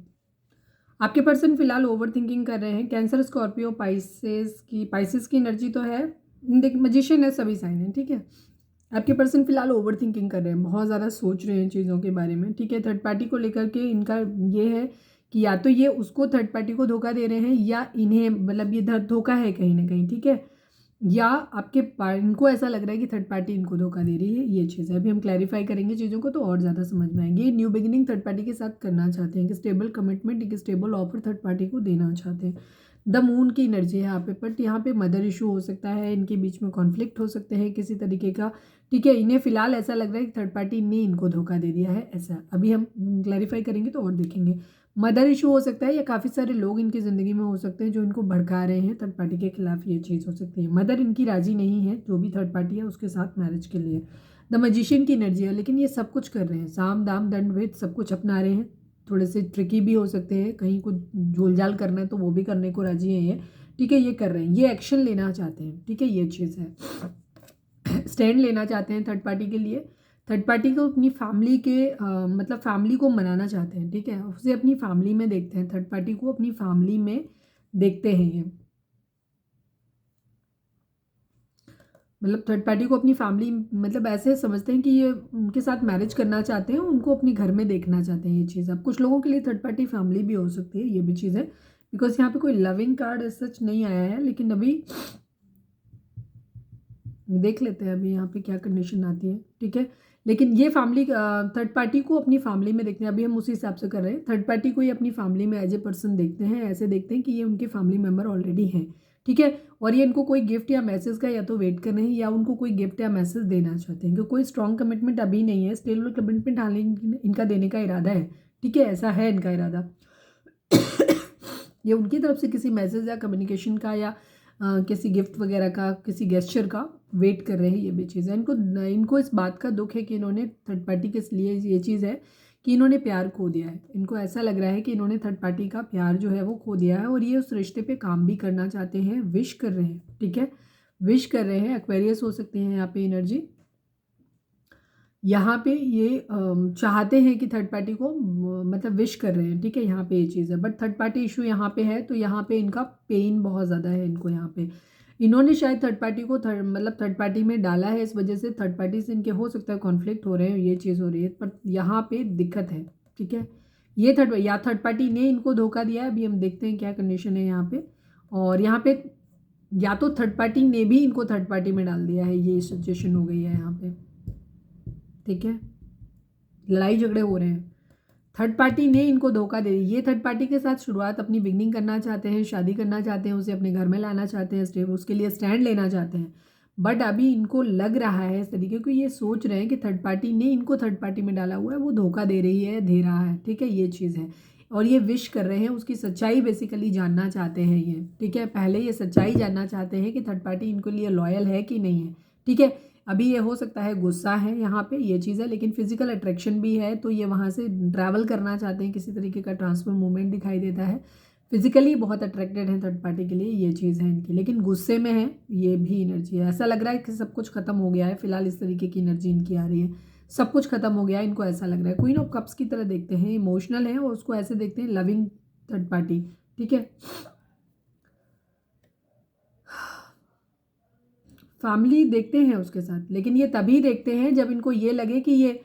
आपके पर्सन फिलहाल ओवर थिंकिंग कर रहे हैं। कैंसर, स्कॉर्पियो, पाइसेस की एनर्जी तो है, देख मैजिशियन है, सभी साइन है, ठीक है। आपके पर्सन फिलहाल ओवर थिंकिंग कर रहे हैं, बहुत ज़्यादा सोच रहे हैं चीज़ों के बारे में, ठीक है। थर्ड पार्टी को लेकर के इनका ये है कि या तो ये उसको, थर्ड पार्टी को धोखा दे रहे हैं, या इन्हें, मतलब ये धोखा है कहीं ना कहीं, ठीक है। या इनको ऐसा लग रहा है कि थर्ड पार्टी इनको धोखा दे रही है, ये चीज़ है। अभी हम क्लैरिफाई करेंगे चीज़ों को तो और ज़्यादा समझ में आएंगे। न्यू बिगिनिंग थर्ड पार्टी के साथ करना चाहते हैं, कि स्टेबल कमिटमेंट, एक स्टेबल ऑफर थर्ड पार्टी को देना चाहते हैं। द मून की एनर्जी है यहाँ पे, बट यहाँ पे मदर इशू हो सकता है, इनके बीच में कॉन्फ्लिक्ट हो सकते हैं किसी तरीके का, ठीक है। इन्हें फिलहाल ऐसा लग रहा है कि थर्ड पार्टी ने इनको धोखा दे दिया है, ऐसा। अभी हम क्लैरिफाई करेंगे तो और देखेंगे। मदर इशू हो सकता है, या काफ़ी सारे लोग इनकी ज़िंदगी में हो सकते हैं जो इनको भड़का रहे हैं थर्ड पार्टी के खिलाफ, ये चीज़ हो सकती है। मदर इनकी राजी नहीं है, जो भी थर्ड पार्टी है उसके साथ मैरिज के लिए। द मैजिशियन की एनर्जी है, लेकिन ये सब कुछ कर रहे हैं, साम दाम दंड भेद सब कुछ अपना रहे हैं। थोड़े से ट्रिकी भी हो सकते हैं, कहीं कुछ झोल झाल करना है तो वो भी करने को राजी हैं ये, ठीक है। ये कर रहे हैं, ये एक्शन लेना चाहते हैं, ठीक है, ये चीज़ है। स्टैंड लेना चाहते हैं थर्ड पार्टी के लिए। थर्ड पार्टी को अपनी फैमिली के मतलब फैमिली को मनाना चाहते हैं, ठीक है। उसे अपनी फैमिली में देखते हैं, थर्ड पार्टी को अपनी फैमिली में देखते हैं ये। मतलब थर्ड पार्टी को अपनी फैमिली, मतलब ऐसे समझते हैं कि ये उनके साथ मैरिज करना चाहते हैं, उनको अपने घर में देखना चाहते हैं। ये चीज़ अब कुछ लोगों के लिए थर्ड पार्टी फैमिली भी हो सकती है, ये भी चीज़ है। बिकॉज यहाँ पे कोई लविंग कार्ड सच नहीं आया है, लेकिन अभी देख लेते हैं अभी यहाँ पे क्या कंडीशन आती है, ठीक है। लेकिन ये फैमिली थर्ड पार्टी को अपनी फैमिली में देखते हैं, अभी हम उसी हिसाब से कर रहे हैं। थर्ड पार्टी को ये अपनी फैमिली में एज ए पर्सन देखते हैं, ऐसे देखते हैं कि ये उनके फैमिली मेम्बर ऑलरेडी हैं, ठीक है। और ये इनको कोई गिफ्ट या मैसेज का या तो वेट कर रहे हैं, या उनको कोई गिफ्ट या मैसेज देना चाहते हैं, क्योंकि कोई स्ट्रॉन्ग कमिटमेंट अभी नहीं है। स्टेबल कमिटमेंट हाल इनका देने का इरादा है, ठीक है, ऐसा है इनका इरादा। ये उनकी तरफ से किसी मैसेज या कम्युनिकेशन का या किसी गिफ्ट वगैरह का, किसी गेस्चर का वेट कर रहे हैं, ये भी चीज़ है। इनको इस बात का दुख है कि इन्होंने थर्ड पार्टी के लिए, ये चीज़ है कि इन्होंने प्यार खो दिया है। इनको ऐसा लग रहा है कि इन्होंने थर्ड पार्टी का प्यार जो है वो खो दिया है, और ये उस रिश्ते पे काम भी करना चाहते हैं, विश कर रहे हैं, ठीक है, विश कर रहे हैं। एक्वेरियस हो सकते हैं यहाँ पे एनर्जी। यहाँ पे ये चाहते हैं कि थर्ड पार्टी को मतलब विश कर रहे हैं, ठीक है, यहाँ पे ये चीज़ है। बट थर्ड पार्टी इशू यहाँ पे है, तो यहाँ पे इनका पेन बहुत ज़्यादा है इनको। यहाँ पे इन्होंने शायद थर्ड पार्टी को मतलब थर्ड पार्टी में डाला है, इस वजह से थर्ड पार्टी से इनके हो सकता है कॉन्फ्लिक्ट हो रहे हैं, ये चीज़ हो रही है। पर यहाँ पे दिक्कत है, ठीक है। ये थर्ड पार्टी ने इनको धोखा दिया है। अभी हम देखते हैं क्या कंडीशन है यहाँ पे। और यहाँ पे या तो थर्ड पार्टी ने भी इनको थर्ड पार्टी में डाल दिया है, ये सिचुएशन हो गई है यहाँ पे, ठीक है। लड़ाई झगड़े हो रहे हैं, थर्ड पार्टी ने इनको धोखा दे दिया। ये थर्ड पार्टी के साथ शुरुआत अपनी बिगनिंग करना चाहते हैं, शादी करना चाहते हैं, उसे अपने घर में लाना चाहते हैं, उसके लिए स्टैंड लेना चाहते हैं। बट अभी इनको लग रहा है इस तरीके, क्योंकि ये सोच रहे हैं कि थर्ड पार्टी ने इनको थर्ड पार्टी में डाला हुआ है, वो धोखा दे रही है, दे रहा है, ठीक है, ये चीज़ है। और ये विश कर रहे हैं, उसकी सच्चाई बेसिकली जानना चाहते हैं ये, ठीक है। पहले ये सच्चाई जानना चाहते हैं कि थर्ड पार्टी इनको लिए लॉयल है कि नहीं है, ठीक है। अभी ये हो सकता है गुस्सा है यहाँ पे, ये चीज़ है, लेकिन फिजिकल अट्रैक्शन भी है, तो ये वहाँ से ट्रैवल करना चाहते हैं, किसी तरीके का ट्रांसफर मूवमेंट दिखाई देता है। फिजिकली बहुत अट्रैक्टेड है थर्ड पार्टी के लिए, ये चीज़ है इनकी, लेकिन गुस्से में है, ये भी एनर्जी है। ऐसा लग रहा है कि सब कुछ खत्म हो गया है फिलहाल, इस तरीके की एनर्जी इनकी आ रही है, सब कुछ खत्म हो गया है, इनको ऐसा लग रहा है। क्वीन ऑफ कप्स की तरह देखते हैं, इमोशनल है, और उसको ऐसे देखते हैं लविंग थर्ड पार्टी, ठीक है। फैमिली देखते हैं उसके साथ, लेकिन ये तभी देखते हैं जब इनको ये लगे कि ये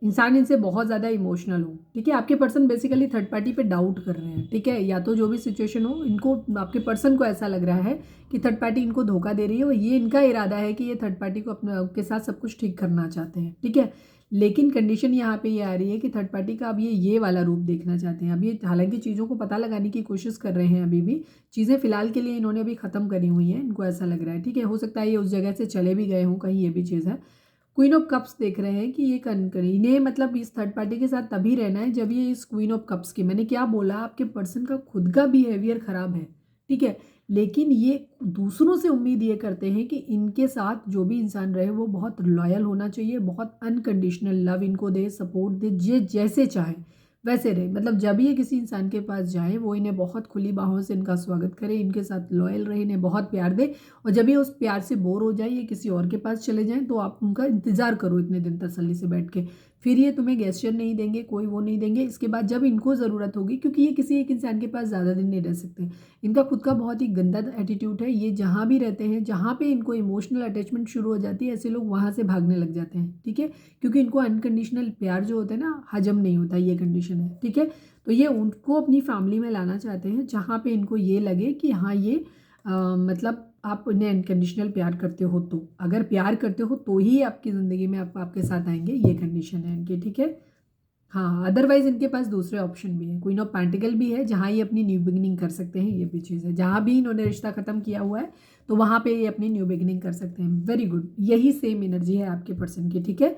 इंसान इनसे बहुत ज़्यादा इमोशनल हो, ठीक है। आपके पर्सन बेसिकली थर्ड पार्टी पे डाउट कर रहे हैं, ठीक है, या तो जो भी सिचुएशन हो, इनको आपके पर्सन को ऐसा लग रहा है कि थर्ड पार्टी इनको धोखा दे रही है, और ये इनका इरादा है कि ये थर्ड पार्टी को अपने के साथ सब कुछ ठीक करना चाहते हैं, ठीक है। लेकिन कंडीशन यहाँ पे ये आ रही है कि थर्ड पार्टी का अब ये वाला रूप देखना चाहते हैं। अब ये हालांकि चीज़ों को पता लगाने की कोशिश कर रहे हैं, अभी भी चीज़ें फिलहाल के लिए इन्होंने अभी ख़त्म करी हुई हैं, इनको ऐसा लग रहा है, ठीक है। हो सकता है ये उस जगह से चले भी गए हों कहीं, ये भी चीज़ है। क्वीन ऑफ कप्स देख रहे हैं कि ये इन्हें मतलब इस थर्ड पार्टी के साथ तभी रहना है जब ये इस क्वीन ऑफ कप्स की, मैंने क्या बोला, आपके पर्सन का खुद का बिहेवियर खराब है, ठीक है, लेकिन ये दूसरों से उम्मीद ये करते हैं कि इनके साथ जो भी इंसान रहे वो बहुत लॉयल होना चाहिए, बहुत अनकंडीशनल लव इनको दे, सपोर्ट दे, जैसे चाहे वैसे रहे। मतलब जब ये किसी इंसान के पास जाए वो इन्हें बहुत खुली बाहों से इनका स्वागत करे, इनके साथ लॉयल रहे, इन्हें बहुत प्यार दे। और जब ये उस प्यार से बोर हो जाए, ये किसी और के पास चले जाएं, तो आप उनका इंतज़ार करो इतने दिन तसल्ली से बैठ के। फिर ये तुम्हें गेस्चर नहीं देंगे, कोई वो नहीं देंगे। इसके बाद जब इनको ज़रूरत होगी, क्योंकि ये किसी एक इंसान के पास ज़्यादा दिन नहीं रह सकते, इनका खुद का बहुत ही गंदा एटीट्यूड है। ये जहाँ भी रहते हैं, जहाँ पे इनको इमोशनल अटैचमेंट शुरू हो जाती है, ऐसे लोग वहाँ से भागने लग जाते हैं, ठीक है, क्योंकि इनको अनकंडीशनल प्यार जो होता है ना, हजम नहीं होता, ये कंडीशन है, ठीक है। तो ये उनको अपनी फैमिली में लाना चाहते हैं, जहाँ पे इनको ये लगे कि हाँ ये मतलब आप उन्हें अनकंडीशनल प्यार करते हो, तो अगर प्यार करते हो तो ही आपकी ज़िंदगी में आपके साथ आएंगे, ये कंडीशन है इनकी, ठीक है। हाँ, अदरवाइज इनके पास दूसरे ऑप्शन भी है, क्वीन ऑफ पेंटिकल भी है, जहाँ ये अपनी न्यू बिगिनिंग कर सकते हैं, ये भी चीज़ है। जहाँ भी इन्होंने रिश्ता ख़त्म किया हुआ है, तो वहाँ पे ये अपनी न्यू बिगिनिंग कर सकते हैं। वेरी गुड, यही सेम एनर्जी है आपके पर्सन की, ठीक है।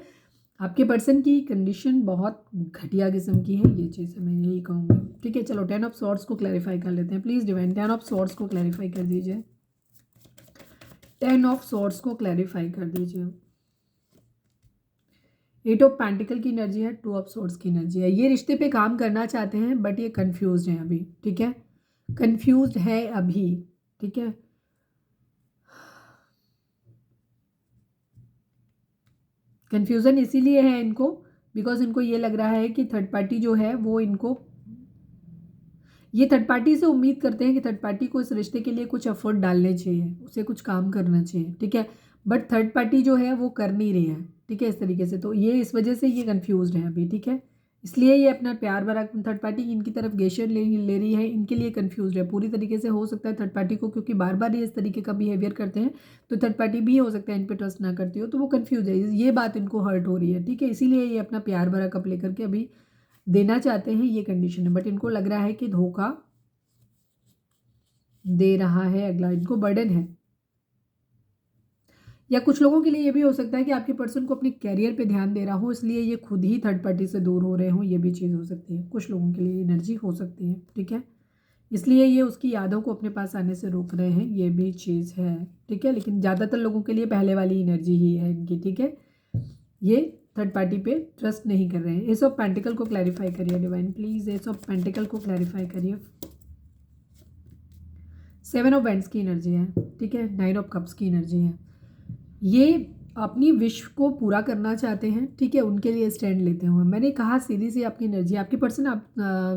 आपके पर्सन की कंडीशन बहुत घटिया किस्म की है, ये चीज़ है, मैं यही कहूँगी, ठीक है। चलो 10 ऑफ सॉर्ड्स को क्लैरिफाई कर लेते हैं, प्लीज़ डिवाइन 10 ऑफ सॉर्ड्स को क्लैरिफाई कर दीजिए, 10 ऑफ सॉर्ड्स को क्लैरिफाई कर दीजिए। 8 ऑफ पेंटिकल की एनर्जी है, 2 ऑफ सॉर्ड्स की एनर्जी है। ये रिश्ते पे काम करना चाहते हैं, बट ये कंफ्यूज हैं अभी, ठीक है, कंफ्यूज है अभी, ठीक है। कन्फ्यूज़न इसीलिए है इनको, बिकॉज इनको ये लग रहा है कि थर्ड पार्टी जो है वो इनको, ये थर्ड पार्टी से उम्मीद करते हैं कि थर्ड पार्टी को इस रिश्ते के लिए कुछ एफर्ट डालने चाहिए, उसे कुछ काम करना चाहिए, ठीक है। बट थर्ड पार्टी जो है वो कर नहीं रही है, ठीक है, इस तरीके से। तो ये इस वजह से ये कंफ्यूज है अभी, ठीक है। इसलिए ये अपना प्यार भरा थर्ड पार्टी इनकी तरफ गेस्चर ले रही है, इनके लिए कंफ्यूज है पूरी तरीके से। हो सकता है थर्ड पार्टी को, क्योंकि बार बार ये इस तरीके का बिहेवियर करते हैं, तो थर्ड पार्टी भी हो सकता है इन पर ट्रस्ट ना करती हो, तो वो कंफ्यूज है, ये बात इनको हर्ट हो रही है, ठीक है। इसीलिए ये अपना प्यार भरा कप लेकर के अभी देना चाहते हैं, ये कंडीशन है। बट इनको लग रहा है कि धोखा दे रहा है अगला, इनको बर्डन है। या कुछ लोगों के लिए ये भी हो सकता है कि आपके पर्सन को अपने कैरियर पे ध्यान दे रहा हो, इसलिए ये खुद ही थर्ड पार्टी से दूर हो रहे हो, ये भी चीज़ हो सकती है। कुछ लोगों के लिए एनर्जी हो सकती है, ठीक है। इसलिए ये उसकी यादों को अपने पास आने से रोक रहे हैं, ये भी चीज़ है, ठीक है। लेकिन ज़्यादातर लोगों के लिए पहले वाली एनर्जी ही है इनकी, ठीक है। ये थर्ड पार्टी पे ट्रस्ट नहीं कर रहे हैं। एस ऑफ पेंटिकल को क्लैरिफाई करिए divine please, S of pentacle को क्लैरिफाई करिए। 7 ऑफ वैंड्स की एनर्जी है, ठीक है। 9 ऑफ कप्स की एनर्जी है। ये अपनी विश को पूरा करना चाहते हैं, ठीक है, उनके लिए स्टैंड लेते हुए। मैंने कहा सीधी सी आपकी एनर्जी, आपके पर्सन आप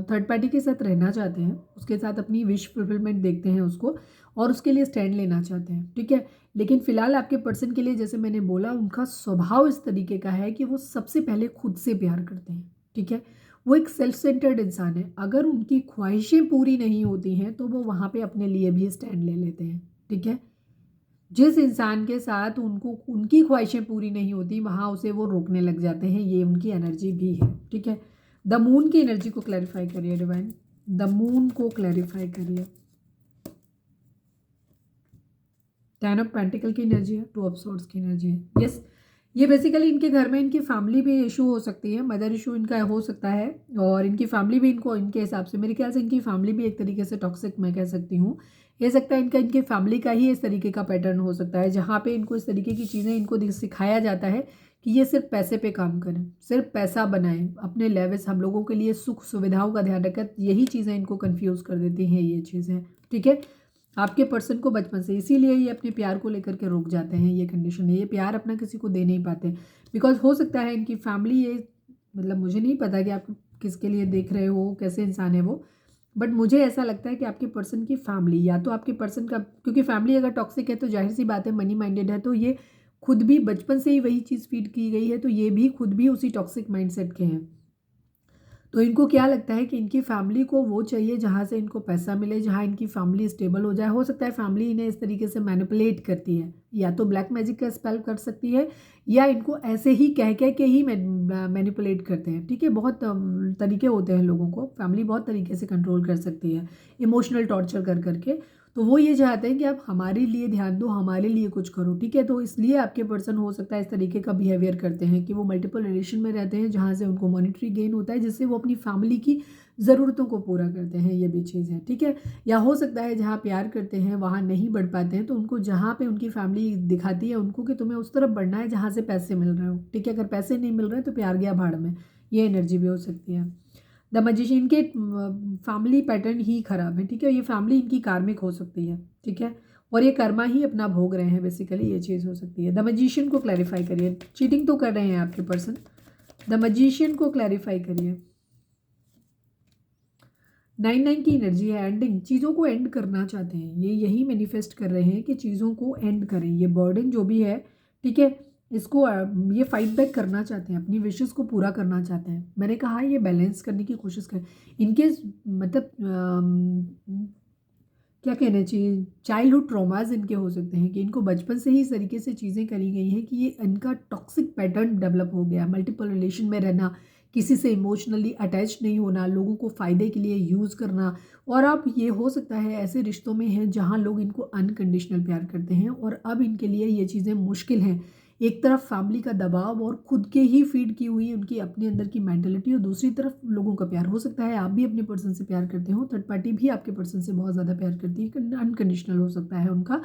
थर्ड पार्टी के साथ रहना चाहते हैं, उसके साथ अपनी विश फुलफिलमेंट देखते हैं उसको, और उसके लिए स्टैंड लेना चाहते हैं, ठीक है। लेकिन फिलहाल आपके पर्सन के लिए, जैसे मैंने बोला, उनका स्वभाव इस तरीके का है कि वो सबसे पहले खुद से प्यार करते हैं, ठीक है। वो एक सेल्फ सेंटर्ड इंसान है। अगर उनकी ख्वाहिशें पूरी नहीं होती हैं तो वो वहाँ पे अपने लिए भी स्टैंड ले लेते हैं, ठीक है। जिस इंसान के साथ उनको उनकी ख्वाहिशें पूरी नहीं होती, वहाँ उसे वो रोकने लग जाते हैं, ये उनकी एनर्जी भी है, ठीक है। द मून की एनर्जी को क्लैरिफाई करिए डिवाइन, द मून को क्लैरिफाई करिए। 10 ऑफ पेंटिकल की एनर्जी है, 2 ऑफ सोर्ड्स की एनर्जी है। यस, ये बेसिकली इनके घर में इनकी फैमिली भी इशू हो सकती है, मदर इशू इनका हो सकता है, और इनकी फैमिली भी इनको, इनके हिसाब से मेरे ख्याल से इनकी फैमिली भी एक तरीके से टॉक्सिक मैं कह सकती हूँ। ये सकता है इनके फैमिली का ही इस तरीके का पैटर्न हो सकता है, जहाँ पे इनको इस तरीके की चीज़ें इनको सिखाया जाता है कि ये सिर्फ पैसे पे काम करें, सिर्फ पैसा बनाएं, अपने लेवल्स, हम लोगों के लिए सुख सुविधाओं का ध्यान रखें। यही चीज़ें इनको कन्फ्यूज़ कर देती हैं, ये चीज़ें, ठीक है। आपके पर्सन को बचपन से, इसीलिए ये अपने प्यार को लेकर के रुक जाते हैं, ये कंडीशन है। ये प्यार अपना किसी को दे नहीं पाते, बिकॉज हो सकता है इनकी फैमिली, ये मतलब मुझे नहीं पता कि आप किसके लिए देख रहे हो, कैसे इंसान है वो, बट मुझे ऐसा लगता है कि आपके पर्सन की फैमिली, या तो आपके पर्सन का, क्योंकि फैमिली अगर टॉक्सिक है तो जाहिर सी बात है मनी माइंडेड है, तो ये खुद भी बचपन से ही वही चीज़ फीड की गई है, तो ये भी खुद भी उसी टॉक्सिक माइंडसेट के हैं। तो इनको क्या लगता है कि इनकी फैमिली को वो चाहिए जहाँ से इनको पैसा मिले, जहाँ इनकी फैमिली स्टेबल हो जाए। हो सकता है फैमिली इन्हें इस तरीके से मैनिपुलेट करती है, या तो ब्लैक मैजिक का स्पेल कर सकती है, या इनको ऐसे ही कह के ही मैनिपुलेट करते हैं, ठीक है। बहुत तरीके होते हैं लोगों को, फैमिली बहुत तरीके से कंट्रोल कर सकती है, इमोशनल टॉर्चर कर करके। तो वो ये चाहते हैं कि आप हमारे लिए ध्यान दो, हमारे लिए कुछ करो, ठीक है। तो इसलिए आपके पर्सन हो सकता है इस तरीके का बिहेवियर करते हैं कि वो मल्टीपल रिलेशन में रहते हैं, जहाँ से उनको मॉनिटरी गेन होता है, जिससे वो अपनी फैमिली की ज़रूरतों को पूरा करते हैं, ये भी चीज़ है, ठीक है। या हो सकता है जहाँ प्यार करते हैं वहाँ नहीं बढ़ पाते हैं, तो उनको जहाँ पे उनकी फैमिली दिखाती है उनको कि तुम्हें उस तरफ बढ़ना है जहाँ से पैसे मिल रहे हो, ठीक है। अगर पैसे नहीं मिल रहे तो प्यार गया भाड़ में, ये एनर्जी भी हो सकती है। द मजिशियन के फैमिली पैटर्न ही खराब है, ठीक है। ये फैमिली इनकी कार्मिक हो सकती है, ठीक है, और ये कर्मा ही अपना भोग रहे हैं, बेसिकली ये चीज़ हो सकती है। द मजिशियन को क्लैरिफाई करिए, चीटिंग तो कर रहे हैं आपके पर्सन, द मजिशियन को क्लैरिफाई करिए। 9 की एनर्जी है, एंडिंग, चीज़ों को एंड करना चाहते हैं, ये यही मैनिफेस्ट कर रहे हैं कि चीज़ों को एंड करें, ये बर्डन जो भी है, ठीक है, इसको ये फाइट बैक करना चाहते हैं, अपनी विशेस को पूरा करना चाहते हैं। मैंने कहा ये बैलेंस करने की कोशिश करें। इनके मतलब क्या कहना चाहिए, चाइल्डहुड ट्रॉमाज इनके हो सकते हैं कि इनको बचपन से ही इस तरीके से चीज़ें करी गई हैं कि ये इनका टॉक्सिक पैटर्न डेवलप हो गया, मल्टीपल रिलेशन में रहना, किसी से इमोशनली अटैच नहीं होना, लोगों को फ़ायदे के लिए यूज़ करना। और अब ये हो सकता है ऐसे रिश्तों में हैं जहाँ लोग इनको अनकंडीशनल प्यार करते हैं, और अब इनके लिए ये चीज़ें मुश्किल हैं। एक तरफ फैमिली का दबाव और खुद के ही फीड की हुई उनकी अपने अंदर की मेंटलिटी, और दूसरी तरफ लोगों का प्यार। हो सकता है आप भी अपने पर्सन से प्यार करते हो, थर्ड पार्टी भी आपके पर्सन से बहुत ज़्यादा प्यार करती है, अनकंडीशनल हो सकता है उनका।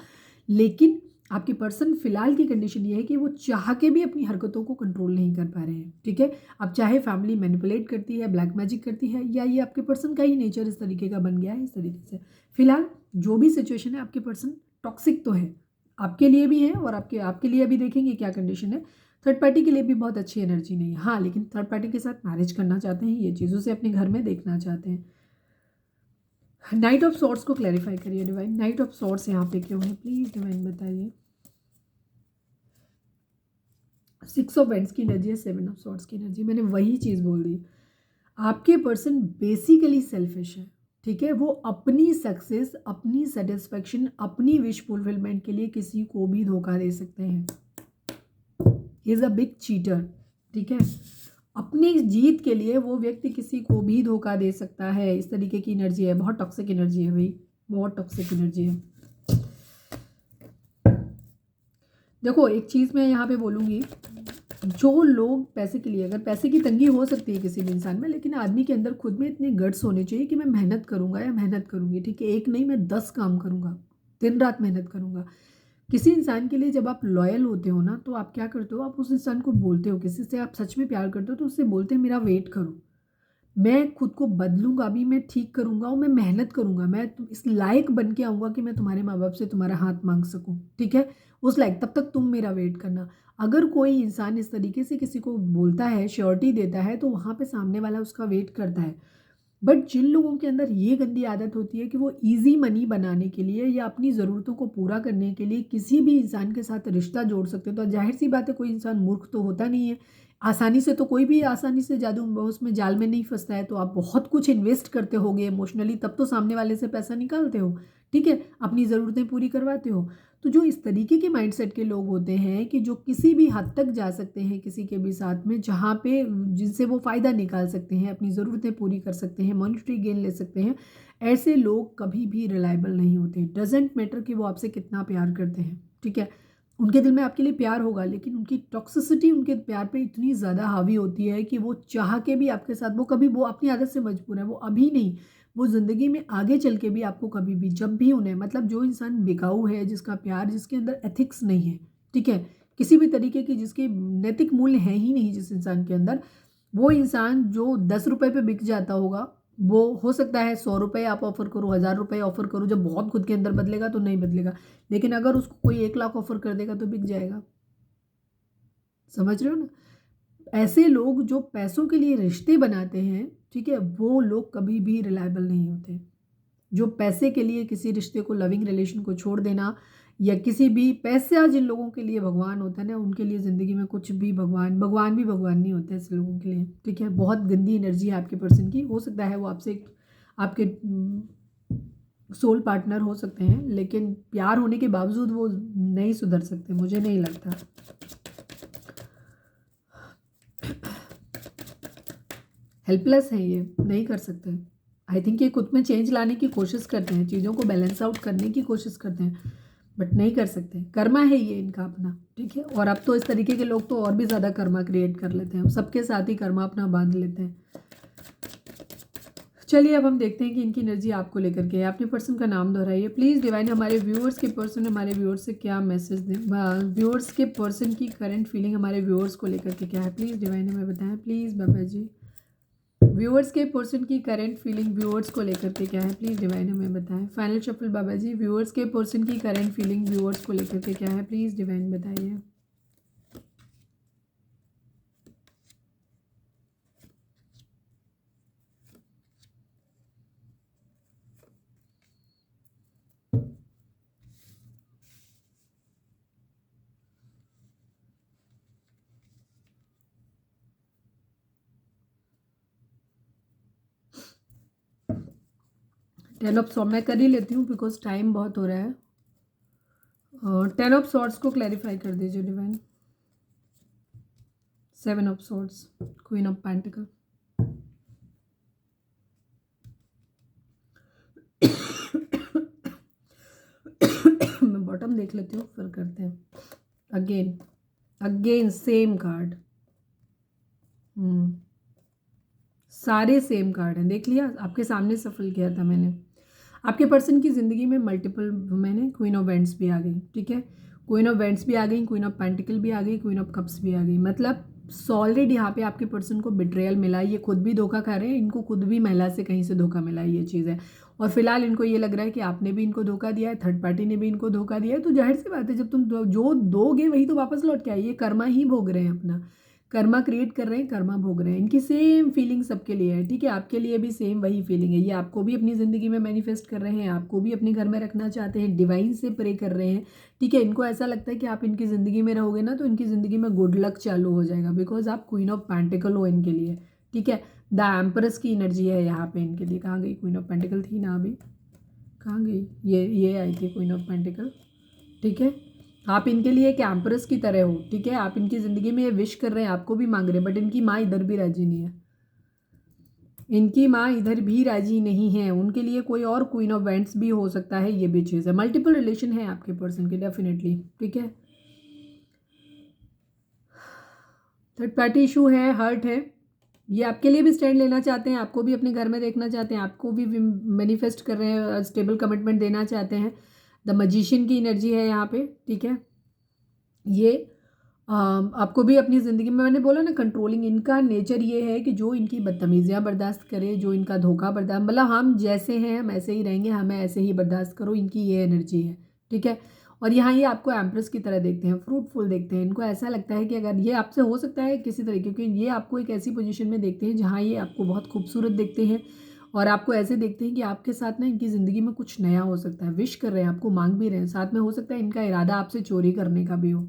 लेकिन आपके पर्सन फिलहाल की कंडीशन ये है कि वो चाह के भी अपनी हरकतों को कंट्रोल नहीं कर पा रहे हैं, ठीक है। अब चाहे फैमिली मैनिपुलेट करती है, ब्लैक मैजिक करती है, या ये आपके पर्सन का ही नेचर इस तरीके का बन गया है, इस तरीके से फिलहाल जो भी सिचुएशन है, आपके पर्सन टॉक्सिक तो है, आपके लिए भी है, और आपके लिए अभी देखेंगे क्या कंडीशन है। थर्ड पार्टी के लिए भी बहुत अच्छी एनर्जी नहीं है, हाँ, लेकिन थर्ड पार्टी के साथ मैरिज करना चाहते हैं, ये चीज़ों से अपने घर में देखना चाहते हैं। नाइट ऑफ सॉर्ट्स को क्लैरिफाई करिए डिवाइन, नाइट ऑफ सॉर्ट्स यहाँ पे क्यों है, प्लीज़ डिवाइन बताइए। 6 ऑफ वेंट्स की एनर्जी है, 7 ऑफ सॉर्ट्स की एनर्जी, मैंने वही चीज़ बोल दी। आपके पर्सन बेसिकली सेल्फिश है, ठीक है। वो अपनी सक्सेस, अपनी सेटिस्फेक्शन, अपनी विश फुलफिलमेंट के लिए किसी को भी धोखा दे सकते हैं। He is a big cheater, ठीक है। अपनी जीत के लिए वो व्यक्ति किसी को भी धोखा दे सकता है, इस तरीके की एनर्जी है। बहुत टॉक्सिक एनर्जी है भाई, बहुत टॉक्सिक एनर्जी है। देखो एक चीज़ मैं यहाँ पे बोलूँगी, जो लोग पैसे के लिए, अगर पैसे की तंगी हो सकती है किसी भी इंसान में, लेकिन आदमी के अंदर खुद में इतने गट्स होने चाहिए कि मैं मेहनत करूँगा या मेहनत करूँगी, ठीक है। एक नहीं, मैं 10 काम करूँगा, दिन रात मेहनत करूँगा। किसी इंसान के लिए जब आप लॉयल होते हो ना, तो आप क्या करते हो, आप उस इंसान को बोलते हो, किसी से आप सच में प्यार करते हो तो उससे बोलते हैं मेरा वेट करो, मैं खुद को बदलूंगा, अभी मैं ठीक करूंगा और मैं मेहनत करूंगा, मैं इस लायक बन के आऊँगा कि मैं तुम्हारे माँ बाप से तुम्हारा हाथ मांग सकूं, ठीक है। उस लायक, तब तक तुम मेरा वेट करना। अगर कोई इंसान इस तरीके से किसी को बोलता है, श्योरिटी देता है, तो वहाँ पे सामने वाला उसका वेट करता है। बट जिन लोगों के अंदर ये गंदी आदत होती है कि वो इजी मनी बनाने के लिए या अपनी ज़रूरतों को पूरा करने के लिए किसी भी इंसान के साथ रिश्ता जोड़ सकते हैं, तो जाहिर सी बात है कोई इंसान मूर्ख तो होता नहीं है। आसानी से तो कोई भी आसानी से जादू उसमें जाल में नहीं फंसता है। तो आप बहुत कुछ इन्वेस्ट करते होगे इमोशनली, तब तो सामने वाले से पैसा निकालते हो, ठीक है, अपनी ज़रूरतें पूरी करवाते हो। तो जो इस तरीके के माइंडसेट के लोग होते हैं कि जो किसी भी हद तक जा सकते हैं किसी के भी साथ में, जहाँ पे जिनसे वो फ़ायदा निकाल सकते हैं, अपनी ज़रूरतें पूरी कर सकते हैं, मॉनिटरी गेन ले सकते हैं, ऐसे लोग कभी भी रिलायबल नहीं होते। डजेंट मैटर कि वो आपसे कितना प्यार करते हैं, ठीक है। उनके दिल में आपके लिए प्यार होगा, लेकिन उनकी टॉक्सिसिटी उनके प्यार पे इतनी ज़्यादा हावी होती है कि वो चाह के भी आपके साथ, वो कभी, वो अपनी आदत से मजबूर है, वो अभी नहीं, वो ज़िंदगी में आगे चल के भी आपको कभी भी, जब भी उन्हें, मतलब जो इंसान बिकाऊ है, जिसका प्यार, जिसके अंदर एथिक्स नहीं है, ठीक है, किसी भी तरीके की, जिसके नैतिक मूल्य है ही नहीं जिस इंसान के अंदर, वो इंसान जो 10 रुपये पे बिक जाता होगा, वो हो सकता है 100 रुपये आप ऑफर करो, 1000 रुपये ऑफर करो, जब बहुत खुद के अंदर बदलेगा तो नहीं बदलेगा। लेकिन अगर उसको कोई 1 लाख ऑफर कर देगा तो बिक जाएगा। समझ रहे हो ना। ऐसे लोग जो पैसों के लिए रिश्ते बनाते हैं, ठीक है, वो लोग कभी भी रिलायबल नहीं होते। जो पैसे के लिए किसी रिश्ते को, लविंग रिलेशन को छोड़ देना, या किसी भी, पैसा जिन लोगों के लिए भगवान होता है ना, उनके लिए ज़िंदगी में कुछ भी भगवान, भगवान भी भगवान नहीं होते ऐसे लोगों के लिए, ठीक है। बहुत गंदी एनर्जी है आपके पर्सन की। हो सकता है वो आपसे, आपके सोल पार्टनर हो सकते हैं, लेकिन प्यार होने के बावजूद वो नहीं सुधर सकते, मुझे नहीं लगता। हेल्पलेस है, ये नहीं कर सकते। आई थिंक ये खुद में चेंज लाने की कोशिश करते हैं, चीज़ों को बैलेंस आउट करने की कोशिश करते हैं, बट नहीं कर सकते। कर्मा है ये इनका अपना, ठीक है। और अब तो इस तरीके के लोग तो और भी ज़्यादा कर्मा क्रिएट कर लेते हैं, सबके साथ ही कर्मा अपना बांध लेते हैं। चलिए अब हम देखते हैं कि इनकी एनर्जी आपको लेकर के, अपने पर्सन का नाम दोहराइए प्लीज़ डिवाइन। हमारे व्यूअर्स के पर्सन हमारे व्यूअर्स से क्या मैसेज दें, व्यूअर्स के पर्सन की करंट फीलिंग हमारे व्यूअर्स को लेकर के क्या है, प्लीज़ डिवाइन हमें बताएं, प्लीज़ बाबा जी। व्यूअर्स के पर्सन की करंट फीलिंग व्यूअर्स को लेकर के क्या है, प्लीज़ डिवाइन हमें बताएं। फाइनल शफल बाबा जी, व्यूअर्स के पर्सन की करंट फीलिंग व्यूअर्स को लेकर के क्या है, प्लीज़ डिवाइन बताइए। टेन ऑफ सॉर्ट्स मैं कर ही लेती हूँ बिकॉज टाइम बहुत हो रहा है। और 10 ऑफ सॉर्ट्स को क्लैरिफाई कर दीजिए divine. 7 of swords, queen of pentacle. मैं बॉटम देख लेती हूँ फिर करते हैं। अगेन सेम कार्ड, सारे सेम कार्ड हैं, देख लिया, आपके सामने सफल किया था मैंने। आपके पर्सन की ज़िंदगी में मल्टीपल वुमेन है, क्वीन ऑफ वेंट्स भी आ गई, ठीक है, क्वीन ऑफ वेंट्स भी आ गई, क्वीन ऑफ पेंटिकल भी आ गई, क्वीन ऑफ कप्स भी आ गई। मतलब सॉलिड यहाँ पे आपके पर्सन को बिट्रेयल मिला, ये खुद भी धोखा खा रहे हैं, इनको खुद भी महिला से कहीं से धोखा मिला, ये चीज़ है। और फिलहाल इनको ये लग रहा है कि आपने भी इनको धोखा दिया है, थर्ड पार्टी ने भी इनको धोखा दिया है। तो जाहिर सी बात है, जब तुम जो दोगे वही तो वापस लौट के आइए, कर्मा ही भोग रहे हैं अपना। कर्मा क्रिएट कर रहे हैं, कर्मा भोग रहे हैं। इनकी सेम फीलिंग सबके लिए है, ठीक है, आपके लिए भी सेम वही फीलिंग है। ये आपको भी अपनी ज़िंदगी में मैनिफेस्ट कर रहे हैं, आपको भी अपने घर में रखना चाहते हैं, डिवाइन से प्रे कर रहे हैं, ठीक है। इनको ऐसा लगता है कि आप इनकी ज़िंदगी में रहोगे ना तो इनकी ज़िंदगी में गुड लक चालू हो जाएगा, बिकॉज आप क्वीन ऑफ पेंटिकल हो इनके लिए, ठीक है। द एम्प्रेस की एनर्जी है यहाँ पे इनके लिए। कहाँ गई क्वीन ऑफ पेंटिकल? थी ना अभी, कहाँ गई? ये आई थी क्वीन ऑफ पेंटिकल, ठीक है। आप इनके लिए एक एम्प्रेस की तरह हो, ठीक है। आप इनकी ज़िंदगी में ये विश कर रहे हैं, आपको भी मांग रहे हैं, बट इनकी माँ इधर भी राजी नहीं है, इनकी माँ इधर भी राजी नहीं है। उनके लिए कोई और क्वीन ऑफ वेंट्स भी हो सकता है, ये भी चीज़ है। मल्टीपल रिलेशन है आपके पर्सन के डेफिनेटली, ठीक है। थर्ड पार्टी इशू है, हर्ट है। ये आपके लिए भी स्टैंड लेना चाहते हैं, आपको भी अपने घर में देखना चाहते हैं, आपको भी मैनिफेस्ट कर रहे हैं, स्टेबल कमिटमेंट देना चाहते हैं। द मैजिशियन की एनर्जी है यहाँ पे, ठीक है। ये आपको भी अपनी ज़िंदगी में, मैंने बोला ना कंट्रोलिंग, इनका नेचर ये है कि जो इनकी बदतमीज़ियाँ बर्दाश्त करे, जो इनका धोखा बर्दाश्त, मतलब हम जैसे हैं हम ऐसे ही रहेंगे, हमें ऐसे ही बर्दाश्त करो, इनकी ये एनर्जी है, ठीक है। और यहाँ ये आपको एम्प्रेस की तरह देखते हैं, फ्रूटफुल देखते हैं। इनको ऐसा लगता है कि अगर ये आपसे हो सकता है किसी तरीके, क्योंकि ये आपको एक ऐसी पोजीशन में देखते हैं जहाँ ये आपको बहुत खूबसूरत देखते हैं और आपको ऐसे देखते हैं कि आपके साथ ना इनकी ज़िंदगी में कुछ नया हो सकता है। विश कर रहे हैं, आपको मांग भी रहे हैं, साथ में हो सकता है इनका इरादा आपसे चोरी करने का भी हो।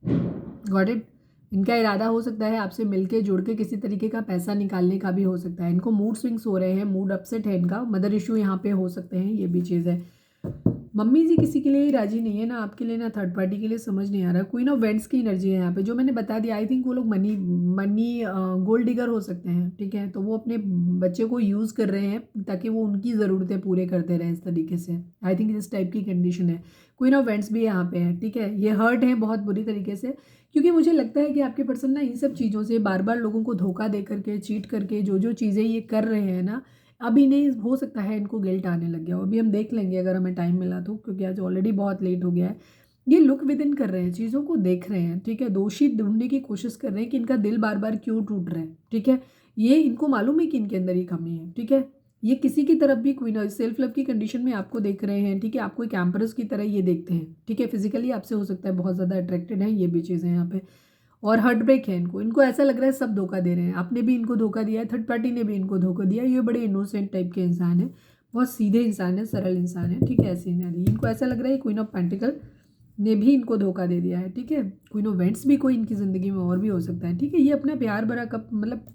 Got it? इनका इरादा हो सकता है आपसे मिलके जुड़ के किसी तरीके का पैसा निकालने का भी हो सकता है। इनको मूड स्विंग्स हो रहे हैं, मूड अपसेट है इनका, मदर इशू यहाँ पे हो सकते हैं, ये भी चीज़ है। मम्मी जी किसी के लिए ही राजी नहीं है, ना आपके लिए ना थर्ड पार्टी के लिए, समझ नहीं आ रहा। क्वीन ऑफ वेंट्स की एनर्जी है यहाँ पे, जो मैंने बता दिया। आई थिंक वो लोग मनी गोल्ड डिगर हो सकते हैं, ठीक है। तो वो अपने बच्चे को यूज़ कर रहे हैं ताकि वो उनकी ज़रूरतें पूरे करते रहें इस तरीके से। आई थिंक इस टाइप की कंडीशन है। क्वीन ऑफ वेंट्स भी यहाँ पे है, ठीक है। ये हर्ट है बहुत बुरी तरीके से, क्योंकि मुझे लगता है कि आपके पर्सन ना इन सब चीज़ों से बार बार लोगों को धोखा दे करके, चीट करके, जो जो चीज़ें ये कर रहे हैं ना, अभी नहीं, हो सकता है इनको गिल्ट आने लग गया हो। अभी हम देख लेंगे अगर हमें टाइम मिला तो, क्योंकि आज ऑलरेडी बहुत लेट हो गया है। ये लुक विद इन कर रहे हैं, चीज़ों को देख रहे हैं, ठीक है। दोषी ढूंढने की कोशिश कर रहे हैं कि इनका दिल बार बार क्यों टूट रहा है, ठीक है। ये इनको मालूम है कि इनके अंदर ही कमी है, ठीक है। ये किसी की तरफ भी क्वीन सेल्फ लव की कंडीशन में आपको देख रहे हैं, ठीक है। आपको एक एम्प्रेस की तरह ये देखते हैं, ठीक है। फिजिकली आपसे हो सकता है बहुत ज़्यादा अट्रैक्टेड है, ये भी चीज़ें यहाँ पे। और हार्ट ब्रेक है इनको, इनको ऐसा लग रहा है सब धोखा दे रहे हैं। आपने भी इनको धोखा दिया है, थर्ड पार्टी ने भी इनको धोखा दिया है। ये बड़े इनोसेंट टाइप के इंसान है, बहुत सीधे इंसान है, सरल इंसान है, ठीक है। ऐसे इंसान है, इनको ऐसा लग रहा है क्वीन ऑफ पेंटिकल ने भी इनको धोखा दे दिया है, ठीक है। क्वीन ऑफ वेंट्स भी कोई इनकी ज़िंदगी में और भी हो सकता है, ठीक है। ये अपना प्यार भरा कप, मतलब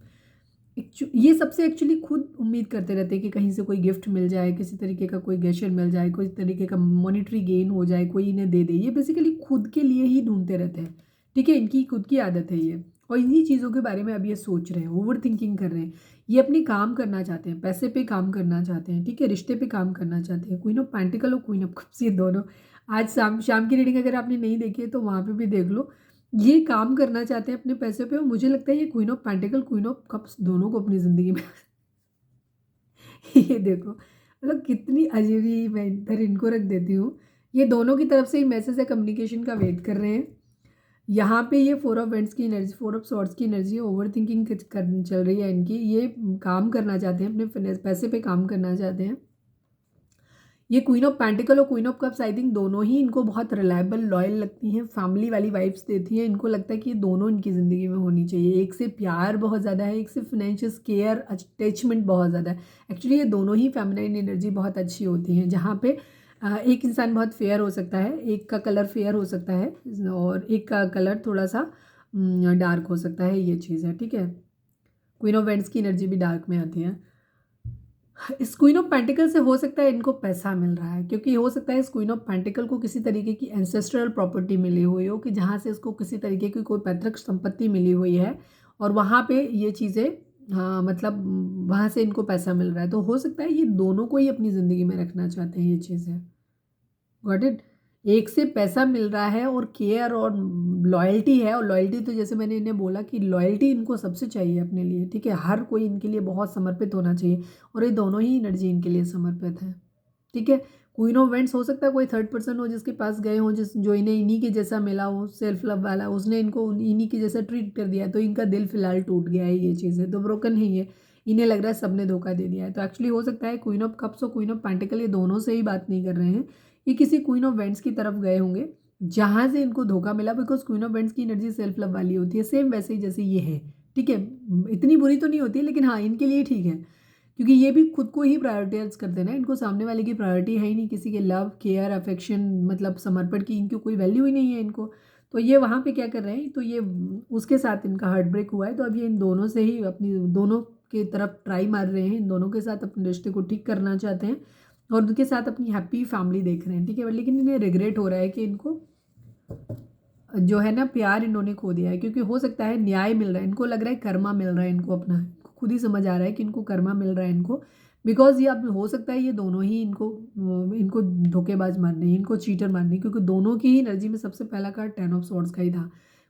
ये सबसे एक्चुअली खुद उम्मीद करते रहते हैं कि कहीं से कोई गिफ्ट मिल जाए, किसी तरीके का कोई गेस्चर मिल जाए, कोई तरीके का मॉनेटरी गेन हो जाए, कोई इन्हें दे दे। ये बेसिकली खुद के लिए ही ढूंढते रहते हैं, ठीक है। इनकी खुद की आदत है ये, और इन्हीं चीज़ों के बारे में अब ये सोच रहे हैं, ओवर थिंकिंग कर रहे हैं। ये अपने काम करना चाहते हैं, पैसे पे काम करना चाहते हैं, ठीक है, रिश्ते पे काम करना चाहते हैं। क्वीन ऑफ पेंटिकल और क्वीन ऑफ कप्स, ये दोनों आज शाम की रीडिंग अगर आपने नहीं देखी है तो वहाँ पे भी देख लो। ये काम करना चाहते हैं अपने पैसे पे, और मुझे लगता है ये queen of pentacle, queen of cups दोनों को अपनी ज़िंदगी में ये देखो, मतलब कितनी अजीब, मैं इधर इनको रख देती हूँ। ये दोनों की तरफ से ही मैसेज है, कम्युनिकेशन का वेट कर रहे हैं। यहाँ पे ये फोर ऑफ वेंट्स की एनर्जी, फोर ऑफ सॉर्ड्स की एनर्जी है, ओवर थिंकिंग चल रही है इनकी। ये काम करना चाहते हैं, अपने पैसे पे काम करना चाहते हैं। ये क्वीन ऑफ पेंटिकल और queen of cups I think दोनों ही इनको बहुत रिलायबल, लॉयल लगती हैं, फैमिली वाली वाइब्स देती हैं। इनको लगता है कि ये दोनों इनकी ज़िंदगी में होनी चाहिए। एक से प्यार बहुत ज़्यादा है, एक से फाइनेंशियल केयर, अटैचमेंट बहुत ज़्यादा है। एक्चुअली ये दोनों ही फेमिनाइन एनर्जी बहुत अच्छी होती हैं, जहाँ पे एक इंसान बहुत फेयर हो सकता है, एक का कलर फेयर हो सकता है और एक का कलर थोड़ा सा डार्क हो सकता है, ये चीज़ है, ठीक है। क्वीन ऑफ वेंट्स की एनर्जी भी डार्क में आती है। इस क्वीन ऑफ पेंटिकल से हो सकता है इनको पैसा मिल रहा है, क्योंकि हो सकता है इस क्वीन ऑफ पेंटिकल को किसी तरीके की एंसेस्ट्रल प्रॉपर्टी मिली हुई हो, कि जहाँ से इसको किसी तरीके की कोई पैतृक संपत्ति मिली हुई है और वहाँ पे ये चीज़ें, हाँ मतलब वहाँ से इनको पैसा मिल रहा है। तो हो सकता है ये दोनों को ही अपनी ज़िंदगी में रखना चाहते हैं, ये चीज़ें। Got it? एक से पैसा मिल रहा है और केयर और लॉयल्टी है, और लॉयल्टी तो जैसे मैंने इन्हें बोला कि लॉयल्टी इनको सबसे चाहिए अपने लिए, ठीक है। हर कोई इनके लिए बहुत समर्पित होना चाहिए, और ये दोनों ही एनर्जी इनके लिए समर्पित है, ठीक है। क्वीन ऑफ वेंट्स हो सकता है कोई थर्ड पर्सन हो जिसके पास गए हो, जो इन्हें इन्हीं के जैसा मिला हो, सेल्फ लव वाला, उसने इनको इन्हीं के जैसा ट्रीट कर दिया, तो इनका दिल फिलहाल टूट गया है, ये चीज़ है, तो ब्रोकन है ये। इन्हें लग रहा है सबने धोखा दे दिया है। तो एक्चुअली हो सकता है क्वीन ऑफ कप्स और क्वीन ऑफ पेंटिकल ये दोनों से ही बात नहीं कर रहे हैं, ये किसी क्वीन ऑफ वेंट्स की तरफ गए होंगे जहाँ से इनको धोखा मिला, बिकॉज क्वीन ऑफ वेंट्स की एनर्जी सेल्फ लव वाली होती है, सेम वैसे ही जैसे ये है, ठीक है। इतनी बुरी तो नहीं होती है, लेकिन हाँ इनके लिए ठीक है, क्योंकि ये भी खुद को ही प्रायोरिटाइज करते हैं ना, इनको सामने वाले की प्रायोरिटी है ही नहीं, किसी के लव केयर अफेक्शन मतलब समर्पण की इनकी कोई वैल्यू ही नहीं है इनको। तो ये वहाँ पे क्या कर रहे हैं, तो ये उसके साथ इनका हार्ट ब्रेक हुआ है, तो अब ये इन दोनों से ही अपनी दोनों की तरफ ट्राई मार रहे हैं, इन दोनों के साथ अपने रिश्ते को ठीक करना चाहते हैं और उनके साथ अपनी हैप्पी फैमिली देख रहे हैं, ठीक है। लेकिन इन्हें रिग्रेट हो रहा है कि इनको जो है ना प्यार इन्होंने खो दिया है, क्योंकि हो सकता है न्याय मिल रहा है इनको, लग रहा है कर्मा मिल रहा है इनको, अपना खुद ही समझ आ रहा है कि इनको कर्मा मिल रहा है इनको, बिकॉज ये अब हो सकता है ये दोनों ही इनको इनको धोखेबाज मानने, इनको चीटर मानने, क्योंकि दोनों की ही एनर्जी में सबसे पहला कार्ड 10 ऑफ स्वॉर्ड्स का ही था।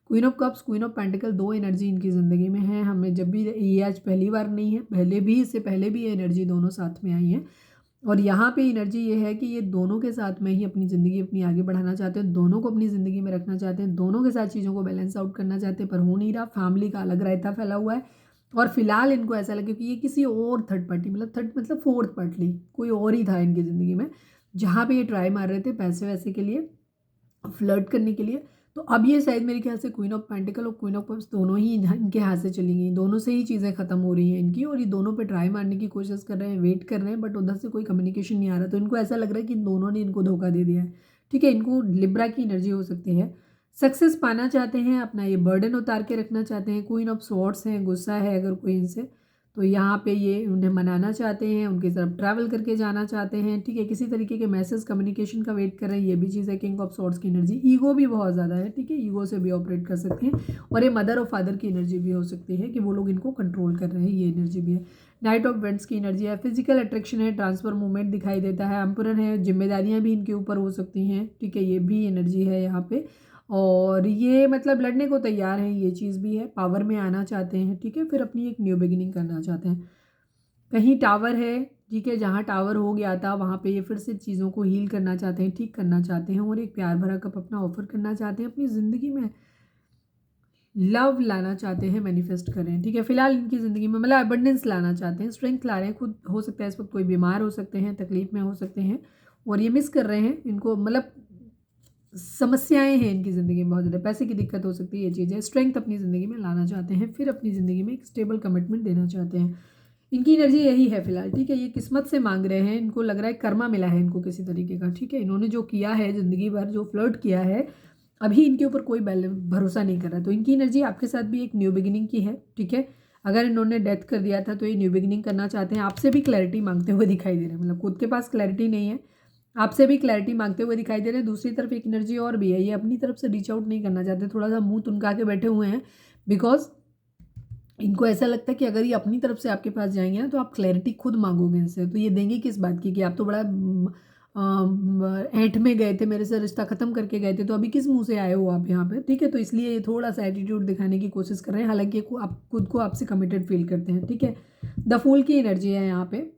Queen of cups, queen of pentacle, दो एनर्जी इनकी ज़िंदगी में है। हमें जब भी ये आज पहली बार नहीं है, पहले भी इससे पहले भी ये एनर्जी दोनों साथ में आई है, और यहाँ पे एनर्जी ये है कि ये दोनों के साथ में ही अपनी ज़िंदगी अपनी आगे बढ़ाना चाहते हैं, दोनों को अपनी ज़िंदगी में रखना चाहते हैं, दोनों के साथ चीज़ों को बैलेंस आउट करना चाहते हैं, पर हो नहीं रहा, फैमिली का अलग रायता फैला हुआ है। और फिलहाल इनको ऐसा लगे कि ये किसी और थर्ड पार्टी मतलब फोर्थ पार्टली कोई और ही था इनकी ज़िंदगी में, जहाँ पे ये ट्राई मार रहे थे पैसे वैसे के लिए, फ्लर्ट करने के लिए। तो अब ये शायद मेरे ख्याल से क्वीन ऑफ पेंटिकल और क्वीन ऑफ कप्स दोनों ही इनके हाथ से चली गई, दोनों से ही चीज़ें ख़त्म हो रही हैं इनकी, और ये दोनों पे ट्राई मारने की कोशिश कर रहे हैं, वेट कर रहे हैं, बट उधर से कोई कम्युनिकेशन नहीं आ रहा, तो इनको ऐसा लग रहा है कि इन दोनों ने इनको धोखा दे दिया है, ठीक है। इनको लिब्रा की एनर्जी हो सकती है, सक्सेस पाना चाहते हैं, अपना ये बर्डन उतार के रखना चाहते हैं, क्वीन ऑफ स्वॉर्ड्स हैं, गुस्सा है अगर कोई इनसे, तो यहाँ पे ये उन्हें मनाना चाहते हैं, उनकी तरफ ट्रैवल करके जाना चाहते हैं, ठीक है। किसी तरीके के मैसेज कम्युनिकेशन का वेट कर रहे हैं, ये भी चीज़ है। किंग ऑफ स्वॉर्ड्स की एनर्जी, ईगो भी बहुत ज़्यादा है, ठीक है, ईगो से भी ऑपरेट कर सकते हैं, और ये मदर और फादर की एनर्जी भी हो सकती है कि वो लोग इनको कंट्रोल कर रहे हैं, ये एनर्जी भी है। नाइट ऑफ वेंट्स की एनर्जी है, फिजिकल अट्रैक्शन है, ट्रांसफर मूवमेंट दिखाई देता है, एम्परर है, जिम्मेदारियाँ भी इनके ऊपर हो सकती हैं, ठीक है, ये भी एनर्जी है यहाँ पे। और ये मतलब लड़ने को तैयार हैं, ये चीज़ भी है, पावर में आना चाहते हैं, ठीक है, फिर अपनी एक न्यू बिगिनिंग करना चाहते हैं। कहीं टावर है, ठीक है, जहाँ टावर हो गया था वहाँ पे ये फिर से चीज़ों को हील करना चाहते हैं, ठीक करना चाहते हैं, और एक प्यार भरा कप अपना ऑफर करना चाहते हैं, अपनी ज़िंदगी में लव लाना चाहते हैं, मैनिफेस्ट कर रहे हैं, ठीक है। फिलहाल इनकी ज़िंदगी में मतलब अबंडेंस लाना चाहते हैं, स्ट्रेंथ ला रहे हैं खुद, हो सकता है इस वक्त कोई बीमार हो सकते हैं, तकलीफ में हो सकते हैं, और ये मिस कर रहे हैं इनको, मतलब समस्याएं हैं इनकी ज़िंदगी में बहुत ज़्यादा, पैसे की दिक्कत हो सकती है, ये चीज़ें स्ट्रेंथ अपनी ज़िंदगी में लाना चाहते हैं, फिर अपनी ज़िंदगी में एक स्टेबल कमिटमेंट देना चाहते हैं। इनकी एनर्जी यही है फिलहाल, ठीक है। ये किस्मत से मांग रहे हैं, इनको लग रहा है कर्मा मिला है इनको किसी तरीके का, ठीक है। इन्होंने जो किया है ज़िंदगी भर, जो फ्लर्ट किया है, अभी इनके ऊपर कोई भरोसा नहीं कर रहा, तो इनकी एनर्जी आपके साथ भी एक न्यू बिगिनिंग की है, ठीक है। अगर इन्होंने डेथ कर दिया था तो ये न्यू बिगिनिंग करना चाहते हैं, आपसे भी क्लैरिटी मांगते हुए दिखाई दे रहे हैं, मतलब खुद के पास क्लैरिटी नहीं है, आपसे भी क्लैरिटी मांगते हुए दिखाई दे रहे हैं। दूसरी तरफ एक एनर्जी और भी है, ये अपनी तरफ से रीच आउट नहीं करना चाहते, थोड़ा सा मुंह तुनका के बैठे हुए हैं, बिकॉज इनको ऐसा लगता है कि अगर ये अपनी तरफ से आपके पास जाएंगे ना तो आप क्लैरिटी खुद मांगोगे इनसे, तो ये देंगे किस बात की कि आप तो बड़ा ऐंठ में गए थे, मेरे से रिश्ता ख़त्म करके गए थे, तो अभी किस मुंह से आए हो आप यहाँ पे, ठीक है। तो इसलिए ये थोड़ा सा एटीट्यूड दिखाने की कोशिश कर रहे हैं, हालांकि आप खुद को आपसे कमिटेड फील करते हैं, ठीक है। द फूल की एनर्जी है यहाँ पे,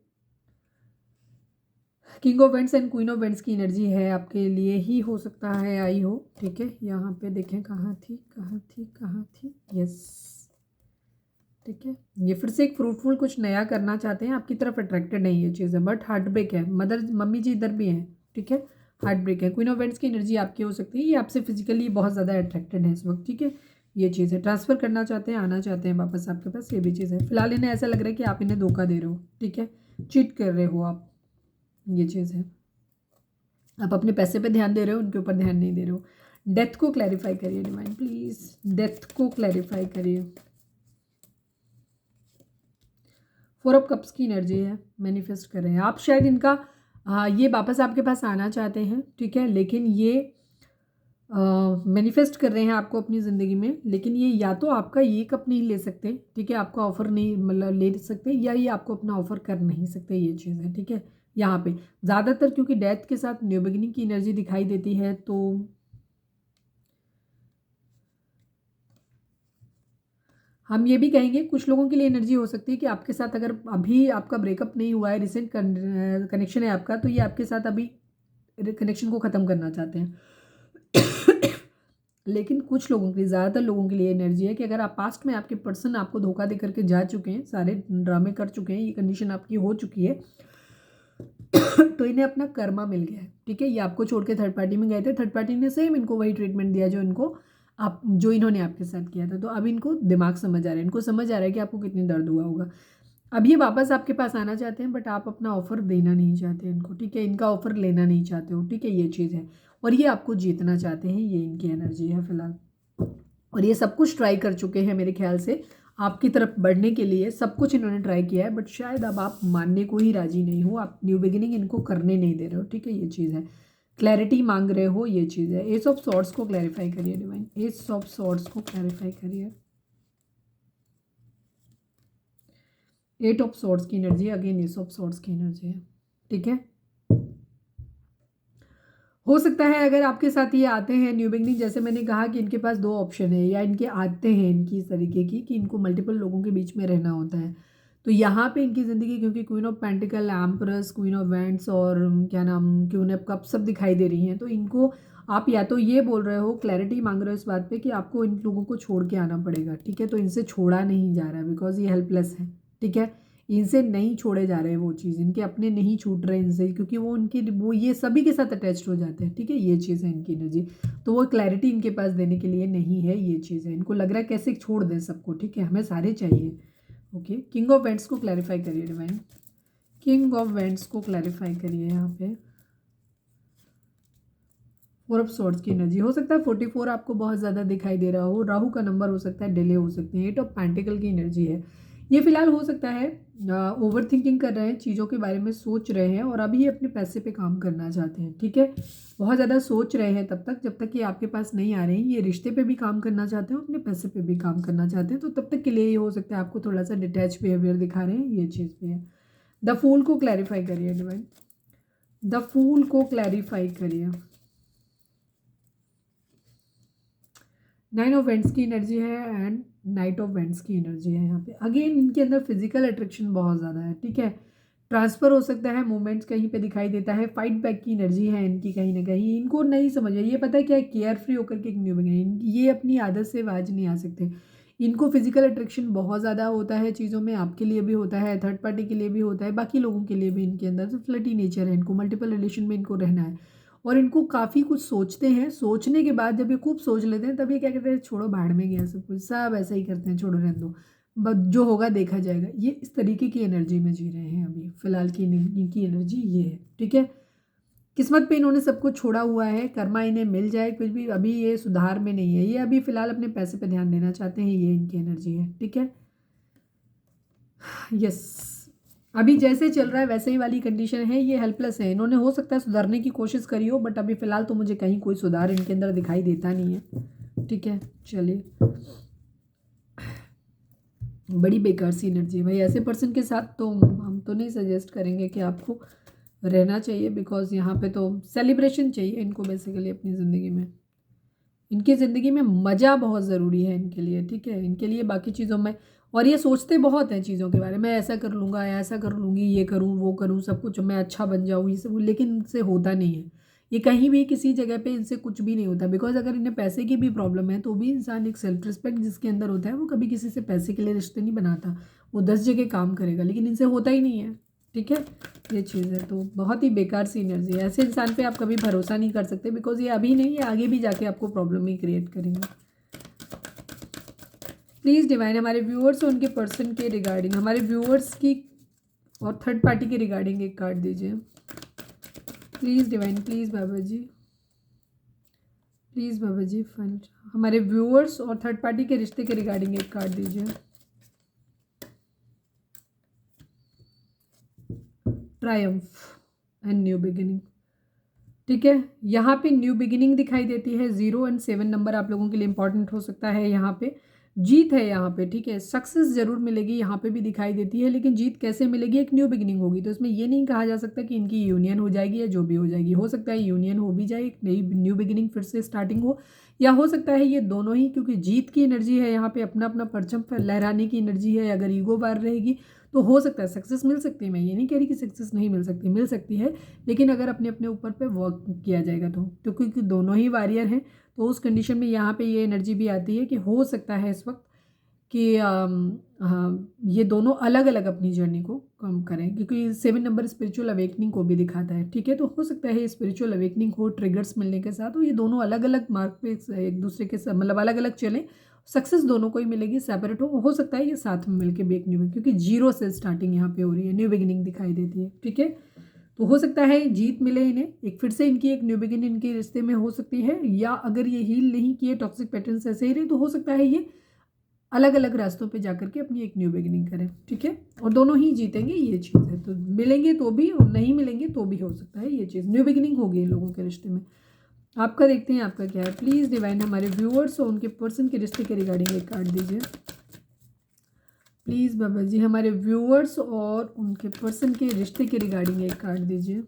king of vents and queen of vents की एनर्जी है, आपके लिए ही हो सकता है, आई हो, ठीक है। यहाँ पे देखें कहाँ थी कहाँ थी कहाँ थी, यस, ठीक है। ये फिर से एक फ्रूटफुल कुछ नया करना चाहते हैं, आपकी तरफ अट्रैक्टेड नहीं ये चीज़ है, बट हार्ट ब्रेक है, मम्मी जी इधर भी हैं, ठीक है, हार्ट ब्रेक है। क्वीन ऑफ वेंट्स की एनर्जी आपकी हो सकती है, ये आपसे फिजिकली बहुत ज़्यादा अट्रैक्टेड है इस वक्त, ठीक है, ये चीज़ है। ट्रांसफ़र करना चाहते हैं, आना चाहते हैं वापस आपके पास, ये भी चीज़ है। फिलहाल इन्हें ऐसा लग रहा है कि आप इन्हें धोखा दे रहे हो, ठीक है, चीट कर रहे हो आप, ये चीज़ है। आप अपने पैसे पे ध्यान दे रहे हो, उनके ऊपर ध्यान नहीं दे रहे हो। डेथ को क्लैरिफाई करिए डिवाइन प्लीज़, डेथ को क्लैरिफाई करिए। 4 ऑफ कप्स की एनर्जी है, मैनिफेस्ट कर रहे हैं आप, शायद इनका ये वापस आपके पास आना चाहते हैं, ठीक है, लेकिन ये मैनिफेस्ट कर रहे हैं आपको अपनी ज़िंदगी में, लेकिन ये या तो आपका ये कप नहीं ले सकते, ठीक है, आपका ऑफ़र नहीं मतलब ले सकते, या ये आपको अपना ऑफ़र कर नहीं सकते, ये चीज़ है, ठीक है। यहाँ पे ज़्यादातर क्योंकि डेथ के साथ न्यू बिगिनिंग की एनर्जी दिखाई देती है, तो हम ये भी कहेंगे कुछ लोगों के लिए एनर्जी हो सकती है कि आपके साथ अगर अभी आपका ब्रेकअप नहीं हुआ है, रिसेंट कनेक्शन है आपका, तो ये आपके साथ अभी कनेक्शन को ख़त्म करना चाहते हैं। लेकिन कुछ लोगों के लिए, ज़्यादातर लोगों के लिए एनर्जी है कि अगर आप पास्ट में आपके पर्सन आपको धोखा दे करके जा चुके हैं, सारे ड्रामे कर चुके हैं, ये कंडीशन आपकी हो चुकी है, तो इन्हें अपना कर्मा मिल गया है, ठीक है। ये आपको छोड़ के थर्ड पार्टी में गए थे, थर्ड पार्टी ने सेम इनको वही ट्रीटमेंट दिया जो इन्होंने आपके साथ किया था। तो अब इनको दिमाग समझ आ रहा है, इनको समझ आ रहा है कि आपको कितनी दर्द हुआ होगा। अब ये वापस आपके पास आना चाहते हैं, बट आप अपना ऑफर देना नहीं चाहते इनको, ठीक है। इनका ऑफर लेना नहीं चाहते हो, ठीक है, ये चीज़ है। और ये आपको जीतना चाहते हैं, ये इनकी एनर्जी है फिलहाल। और ये सब कुछ ट्राई कर चुके हैं मेरे ख्याल से आपकी तरफ बढ़ने के लिए, सब कुछ इन्होंने ट्राई किया है, बट शायद अब आप मानने को ही राजी नहीं हो, आप न्यू बिगिनिंग इनको करने नहीं दे रहे हो, ठीक है, ये चीज़ है। क्लैरिटी मांग रहे हो, ये चीज़ है। एस ऑफ सॉर्ड्स को क्लैरिफाई करिए डिवाइन, एस ऑफ सॉर्ड्स को क्लैरिफाई करिए। एट ऑफ सॉर्ड्स की energy, again S of swords की एनर्जी है, ठीक है। हो सकता है अगर आपके साथ ये आते हैं न्यू बिगनिंग, जैसे मैंने कहा कि इनके पास दो ऑप्शन है, या इनके आते हैं इनकी इस तरीके की कि इनको मल्टीपल लोगों के बीच में रहना होता है। तो यहाँ पे इनकी ज़िंदगी, क्योंकि queen of pentacle, empress, queen of wands और क्या नाम, क्वीन ऑफ कप सब दिखाई दे रही हैं। तो इनको आप या तो ये बोल रहे हो, क्लैरिटी मांग रहे हो इस बात पे कि आपको इन लोगों को छोड़ के आना पड़ेगा, ठीक है। तो इनसे छोड़ा नहीं जा रहा है बिकॉज ये हेल्पलेस है, ठीक है। इनसे नहीं छोड़े जा रहे वो चीज़, इनके अपने नहीं छूट रहे इनसे, क्योंकि वो ये सभी के साथ अटैच्ड हो जाते हैं, ठीक है, ये चीज़ है इनकी एनर्जी। तो वो क्लैरिटी इनके पास देने के लिए नहीं है, ये चीज़ है। इनको लग रहा है कैसे छोड़ दें सबको, ठीक है, हमें सारे चाहिए। ओके, किंग ऑफ वेंट्स को क्लैरिफाई करिए डिवाइन, किंग ऑफ वेंट्स को क्लैरिफाई करिए यहाँ पे। फोर ऑफ सॉर्ड्स की एनर्जी, हो सकता है 44 आपको बहुत ज़्यादा दिखाई दे रहा हो, राहु का नंबर हो सकता है, डिले हो सकती है। एट ऑफ पेंटिकल की एनर्जी है। ये फिलहाल हो सकता है ओवर थिंकिंग कर रहे हैं, चीज़ों के बारे में सोच रहे हैं, और अभी ये अपने पैसे पे काम करना चाहते हैं, ठीक है। बहुत ज़्यादा सोच रहे हैं तब तक, जब तक ये आपके पास नहीं आ रहे हैं। ये रिश्ते पे भी काम करना चाहते हैं, अपने पैसे पे भी काम करना चाहते हैं। तो तब तक के लिए ये हो सकता है आपको थोड़ा सा डिटैच बिहेवियर दिखा रहे हैं, ये चीज़ भी है। द फूल को क्लैरिफाई करिए डिवाइन, द फूल को क्लैरिफाई करिए। नाइन ऑफ वेंट्स की एनर्जी है एंड नाइट ऑफ वेंट्स की एनर्जी है यहाँ पे। अगेन इनके अंदर फिजिकल अट्रैक्शन बहुत ज़्यादा है, ठीक है। ट्रांसफर हो सकता है, मूवमेंट्स कहीं पे दिखाई देता है, फाइट बैक की एनर्जी है इनकी कहीं ना कहीं। इनको नहीं समझ है, ये पता है क्या है, केयर फ्री होकर के एक न्यू बिगिनिंग, ये अपनी आदत से बाज नहीं आ सकते। इनको फिजिकल अट्रैक्शन बहुत ज़्यादा होता है चीज़ों में, आपके लिए भी होता है, थर्ड पार्टी के लिए भी होता है, बाकी लोगों के लिए भी। इनके अंदर तो फ्लर्टी नेचर है, इनको मल्टीपल रिलेशन में इनको रहना है, और इनको काफ़ी कुछ सोचते हैं। सोचने के बाद जब ये खूब सोच लेते हैं, तब ये क्या कहते हैं, छोड़ो भाड़ में गया सब कुछ, सब ऐसा ही करते हैं, छोड़ो रहने दो, जो होगा देखा जाएगा। ये इस तरीके की एनर्जी में जी रहे हैं अभी फिलहाल की इनकी एनर्जी ये है, ठीक है। किस्मत पे इन्होंने सब कुछ छोड़ा हुआ है, कर्मा इन्हें मिल जाए कुछ भी, अभी ये सुधार में नहीं है। ये अभी फिलहाल अपने पैसे पे ध्यान देना चाहते हैं, ये इनकी एनर्जी है, ठीक है। यस, अभी जैसे चल रहा है वैसे ही वाली कंडीशन है, ये हेल्पलेस है। इन्होंने हो सकता है सुधारने की कोशिश करी हो, बट अभी फ़िलहाल तो मुझे कहीं कोई सुधार इनके अंदर दिखाई देता नहीं है, ठीक है। चलिए, बड़ी बेकार सी एनर्जी है भाई। ऐसे पर्सन के साथ तो हम तो नहीं सजेस्ट करेंगे कि आपको रहना चाहिए, बिकॉज यहाँ पे तो सेलिब्रेशन चाहिए इनको बेसिकली अपनी ज़िंदगी में। इनकी ज़िंदगी में मज़ा बहुत ज़रूरी है इनके लिए, ठीक है। इनके लिए बाकी चीज़ों में, और ये सोचते बहुत हैं चीज़ों के बारे में, ऐसा कर लूँगा, ऐसा कर लूँगी, ये करूँ, वो करूँ, सब कुछ मैं अच्छा बन जाऊँ, ये सब, लेकिन इनसे होता नहीं है। ये कहीं भी किसी जगह पे इनसे कुछ भी नहीं होता, बिकॉज अगर इन्हें पैसे की भी प्रॉब्लम है, तो भी इंसान एक सेल्फ रिस्पेक्ट जिसके अंदर होता है, वो कभी किसी से पैसे के लिए रिश्ते नहीं बनाता, वो 10 जगह काम करेगा, लेकिन इनसे होता ही नहीं है, ठीक है, ये चीज़ है। तो बहुत ही बेकार सी एनर्जी है, ऐसे इंसान पे आप कभी भरोसा नहीं कर सकते, बिकॉज ये अभी नहीं, ये आगे भी जाके आपको प्रॉब्लम ही क्रिएट करेंगे। प्लीज़ डिवाइन, हमारे व्यूअर्स और उनके पर्सन के रिगार्डिंग, हमारे व्यूअर्स की और थर्ड पार्टी के रिगार्डिंग एक कार्ड दीजिए please divine, please Baba ji, please Baba ji. Final, हमारे व्यूअर्स और थर्ड पार्टी के रिश्ते के रिगार्डिंग एक कार्ड दीजिए। ट्रायम्फ एंड न्यू बिगिनिंग, ठीक है। यहाँ पे न्यू बिगिनिंग दिखाई देती है, 0 और 7 नंबर आप लोगों के लिए इंपॉर्टेंट हो सकता है। यहाँ पे जीत है, यहाँ पे ठीक है, सक्सेस जरूर मिलेगी, यहाँ पे भी दिखाई देती है, लेकिन जीत कैसे मिलेगी, एक न्यू बिगिनिंग होगी। तो इसमें ये नहीं कहा जा सकता कि इनकी यूनियन हो जाएगी या जो भी हो जाएगी, हो सकता है यूनियन हो भी जाए, एक नई न्यू बिगिनिंग फिर से स्टार्टिंग हो, या हो सकता है ये दोनों ही, क्योंकि जीत की एनर्जी है यहाँ पे, अपना अपना परचम लहराने की एनर्जी है। अगर ईगो बार रहेगी तो हो सकता है सक्सेस मिल सकती है, मैं ये नहीं कह रही कि सक्सेस नहीं मिल सकती, मिल सकती है, लेकिन अगर अपने अपने ऊपर पे वर्क किया जाएगा तो क्योंकि दोनों ही वॉरियर हैं, तो उस कंडीशन में यहाँ पे ये एनर्जी भी आती है कि हो सकता है इस वक्त कि हाँ, ये दोनों अलग अलग अपनी जर्नी को कम करें, क्योंकि 7 नंबर स्पिरिचुअल अवेकनिंग को भी दिखाता है। ठीक है, तो हो सकता है स्पिरिचुअल अवेकनिंग हो ट्रिगर्स मिलने के साथ, तो ये दोनों अलग अलग मार्ग पे एक दूसरे के साथ मतलब अलग अलग चलें, सक्सेस दोनों को ही मिलेगी, सेपरेट हो सकता है ये साथ में मिलकर भी एक न्यू, क्योंकि जीरो से स्टार्टिंग यहाँ पे हो रही है, न्यू बिगिनिंग दिखाई देती है। ठीक है, तो हो सकता है जीत मिले इन्हें, एक फिर से इनकी एक न्यू बिगिनिंग इनके रिश्ते में हो सकती है, या अगर ये हील नहीं किए टॉक्सिक पैटर्न ऐसे ही रहे तो हो सकता है ये अलग अलग रास्तों पे जाकर के अपनी एक न्यू बिगिनिंग करें। ठीक है, और दोनों ही जीतेंगे, ये चीज़ है। तो मिलेंगे तो भी और नहीं मिलेंगे तो भी हो सकता है ये चीज़, न्यू बिगिनिंग होगी इन लोगों के रिश्ते में। आपका देखते हैं आपका क्या है। प्लीज़ डिवाइन हमारे व्यूअर्स और उनके पर्सन के रिश्ते के रिगार्डिंग एक कार्ड दीजिए प्लीज़ बाबा जी। हमारे व्यूअर्स और उनके पर्सन के रिश्ते के रिगार्डिंग एक कार्ड दीजिए।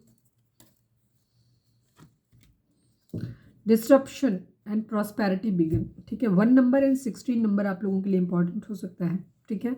Disruption and prosperity begin. ठीक है, 1 नंबर एंड 16 नंबर आप लोगों के लिए इंपॉर्टेंट हो सकता है। ठीक है,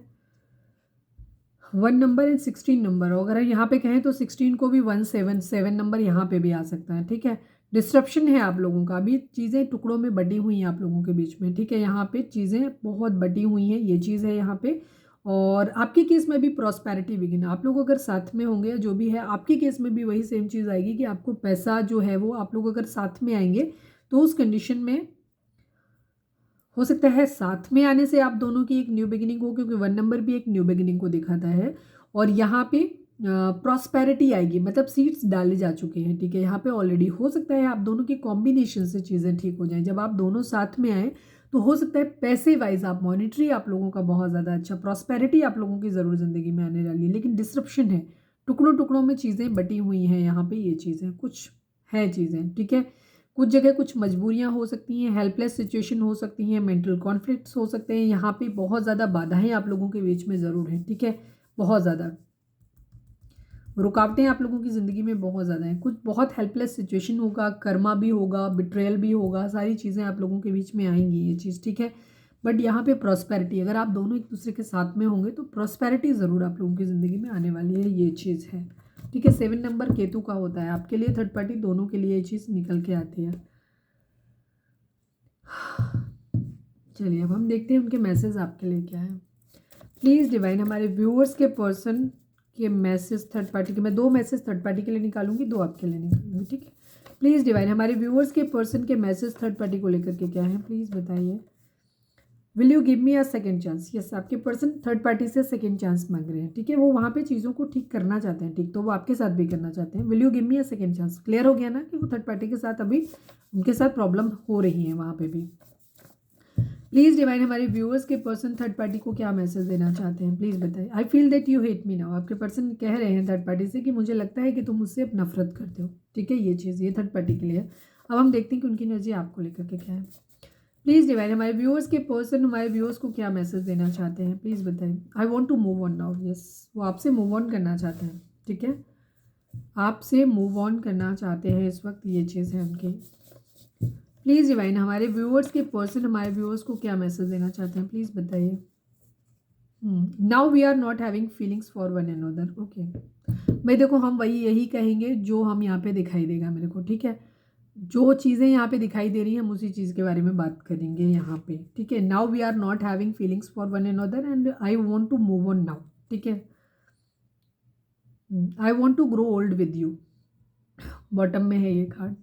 1 नंबर एंड 16 नंबर, अगर यहाँ पे कहें तो 16 को भी 177 नंबर यहाँ पे भी आ सकता है। ठीक है, डिस्ट्रप्शन है आप लोगों का, अभी चीज़ें टुकड़ों में बटी हुई हैं आप लोगों के बीच में। ठीक है, यहाँ पे चीज़ें बहुत बटी हुई हैं, ये चीज़ है यहाँ पे। और आपके केस में भी प्रॉस्पेरिटी बिगिन, आप लोग अगर साथ में होंगे, जो भी है आपके केस में भी वही सेम चीज़ आएगी कि आपको पैसा जो है वो आप लोग अगर साथ में आएंगे तो उस कंडीशन में हो सकता है साथ में आने से आप दोनों की एक न्यू बिगिनिंग हो, क्योंकि 1 नंबर भी एक न्यू बिगिनिंग को दिखाता है। और यहाँ पे प्रॉस्पेरिटी आएगी, मतलब सीड्स डाले जा चुके हैं। ठीक है, यहाँ पे ऑलरेडी हो सकता है आप दोनों की कॉम्बिनेशन से चीज़ें ठीक हो जाएं। जब आप दोनों साथ में आए तो हो सकता है पैसे वाइज आप मॉनिटरी आप लोगों का बहुत ज़्यादा अच्छा, प्रॉस्पेरिटी आप लोगों की ज़रूर ज़िंदगी में आने वाली है। लेकिन डिस्ट्रप्शन है, टुकड़ों टुकड़ों में चीज़ें बटी हुई हैं यहाँ पे, ये चीज़ें कुछ है चीज़ें। ठीक है, कुछ जगह कुछ मजबूरियां हो सकती हैं, हेल्पलेस सिचुएशन हो सकती हैं, मेंटल कॉन्फ्लिक्ट्स हो सकते हैं। यहाँ पे बहुत ज़्यादा बाधाएं आप लोगों के बीच में ज़रूर हैं। ठीक है, बहुत ज़्यादा रुकावटें आप लोगों की ज़िंदगी में बहुत ज़्यादा हैं, कुछ बहुत हेल्पलेस सिचुएशन होगा, कर्मा भी होगा, बिट्रेयल भी होगा, सारी चीज़ें आप लोगों के बीच में आएंगी ये चीज़। ठीक है, बट यहाँ पे प्रॉस्पेरिटी, अगर आप दोनों एक दूसरे के साथ में होंगे तो प्रॉस्पेरिटी ज़रूर आप लोगों की ज़िंदगी में आने वाली है, ये चीज़ है। ठीक है, 7 नंबर केतु का होता है आपके लिए, थर्ड पार्टी दोनों के लिए ये चीज़ निकल के आती है। चलिए अब हम देखते हैं उनके मैसेज आपके लिए क्या है। प्लीज़ डिवाइन हमारे व्यूअर्स के पर्सन के मैसेज थर्ड पार्टी के, मैं 2 मैसेज थर्ड पार्टी के लिए निकालूंगी, 2 आपके लिए निकालूंगी। ठीक है, प्लीज़ डिवाइन हमारे व्यूअर्स के पर्सन के मैसेज थर्ड पार्टी को लेकर के क्या है, प्लीज़ बताइए। Will you give me a second chance. Yes, आपके पर्सन थर्ड पार्टी से सेकेंड चांस मांग रहे हैं। ठीक है, वो वहाँ पे चीज़ों को ठीक करना चाहते हैं, ठीक, तो वो आपके साथ भी करना चाहते हैं। Will you give me a second chance, clear हो गया ना कि वो थर्ड पार्टी के साथ अभी उनके साथ प्रॉब्लम हो रही है वहाँ पे भी। प्लीज़ डिवाइन हमारे व्यूअर्स के पर्सन थर्ड पार्टी को क्या मैसेज देना चाहते हैं, प्लीज़ बताइए। I feel that you hate me now, आपके पर्सन कह रहे हैं थर्ड पार्टी से कि मुझे लगता है कि तुम मुझसे अब नफरत करते हो। ठीक है, ये चीज़ ये थर्ड पार्टी के लिए। अब हम देखते हैं कि उनकी एनर्जी आपको लेकर के क्या है। प्लीज़ डिवाइन हमारे व्यूअर्स के पर्सन हमारे व्यूअर्स को क्या मैसेज देना चाहते हैं, प्लीज़ बताइए। I want to move on now. Yes, वो आपसे मूव ऑन करना चाहते हैं। ठीक है, आपसे मूव ऑन करना चाहते हैं इस वक्त, ये चीज़ है उनकी। प्लीज़ डिवाइन हमारे व्यूअर्स के पर्सन हमारे व्यूअर्स को क्या मैसेज देना चाहते हैं, प्लीज़ बताइए। Now we are not having feelings for one another. Okay भाई, देखो हम वही यही कहेंगे जो हम यहाँ पे दिखाई देगा मेरे को। ठीक है, जो चीज़ें यहाँ पे दिखाई दे रही हैं हम उसी चीज़ के बारे में बात करेंगे यहाँ पे। ठीक है, now we are not having feelings for one another and I want to move on now. ठीक है, I want to grow old with you, bottom में है ये कार्ड।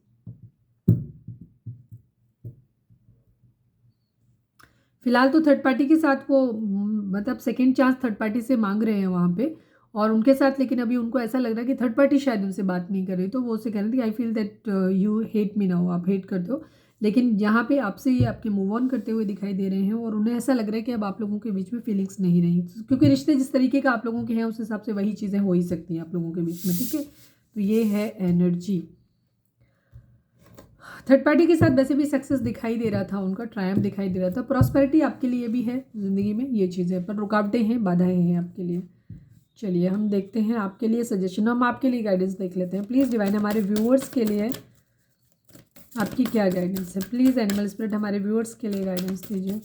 फिलहाल तो थर्ड पार्टी के साथ वो मतलब सेकेंड चांस थर्ड पार्टी से मांग रहे हैं वहाँ पे और उनके साथ, लेकिन अभी उनको ऐसा लग रहा है कि थर्ड पार्टी शायद उनसे बात नहीं कर रही, तो वो उससे कह रही थी I feel that you hate me now, आप हेट करते हो। लेकिन यहाँ पे आपसे ये आपके मूव ऑन करते हुए दिखाई दे रहे हैं और उन्हें ऐसा लग रहा है कि अब आप लोगों के बीच में फीलिंग्स नहीं रही, क्योंकि रिश्ते जिस तरीके का आप लोगों के हैं उस हिसाब से वही चीज़ें हो ही सकती हैं आप लोगों के बीच में। ठीक है, तो ये है एनर्जी। थर्ड पार्टी के साथ वैसे भी सक्सेस दिखाई दे रहा था, उनका ट्रायम्फ दिखाई दे रहा था, प्रॉस्पेरिटी आपके लिए भी है ज़िंदगी में, ये चीज़ें पर रुकावटें हैं, बाधाएं हैं आपके लिए। चलिए हम देखते हैं आपके लिए सजेशन, हम आपके लिए गाइडेंस देख लेते हैं। प्लीज़ डिवाइन हमारे व्यूअर्स के लिए आपकी क्या गाइडेंस है, प्लीज़ एनिमल स्पिरिट हमारे व्यूअर्स के लिए गाइडेंस दीजिए।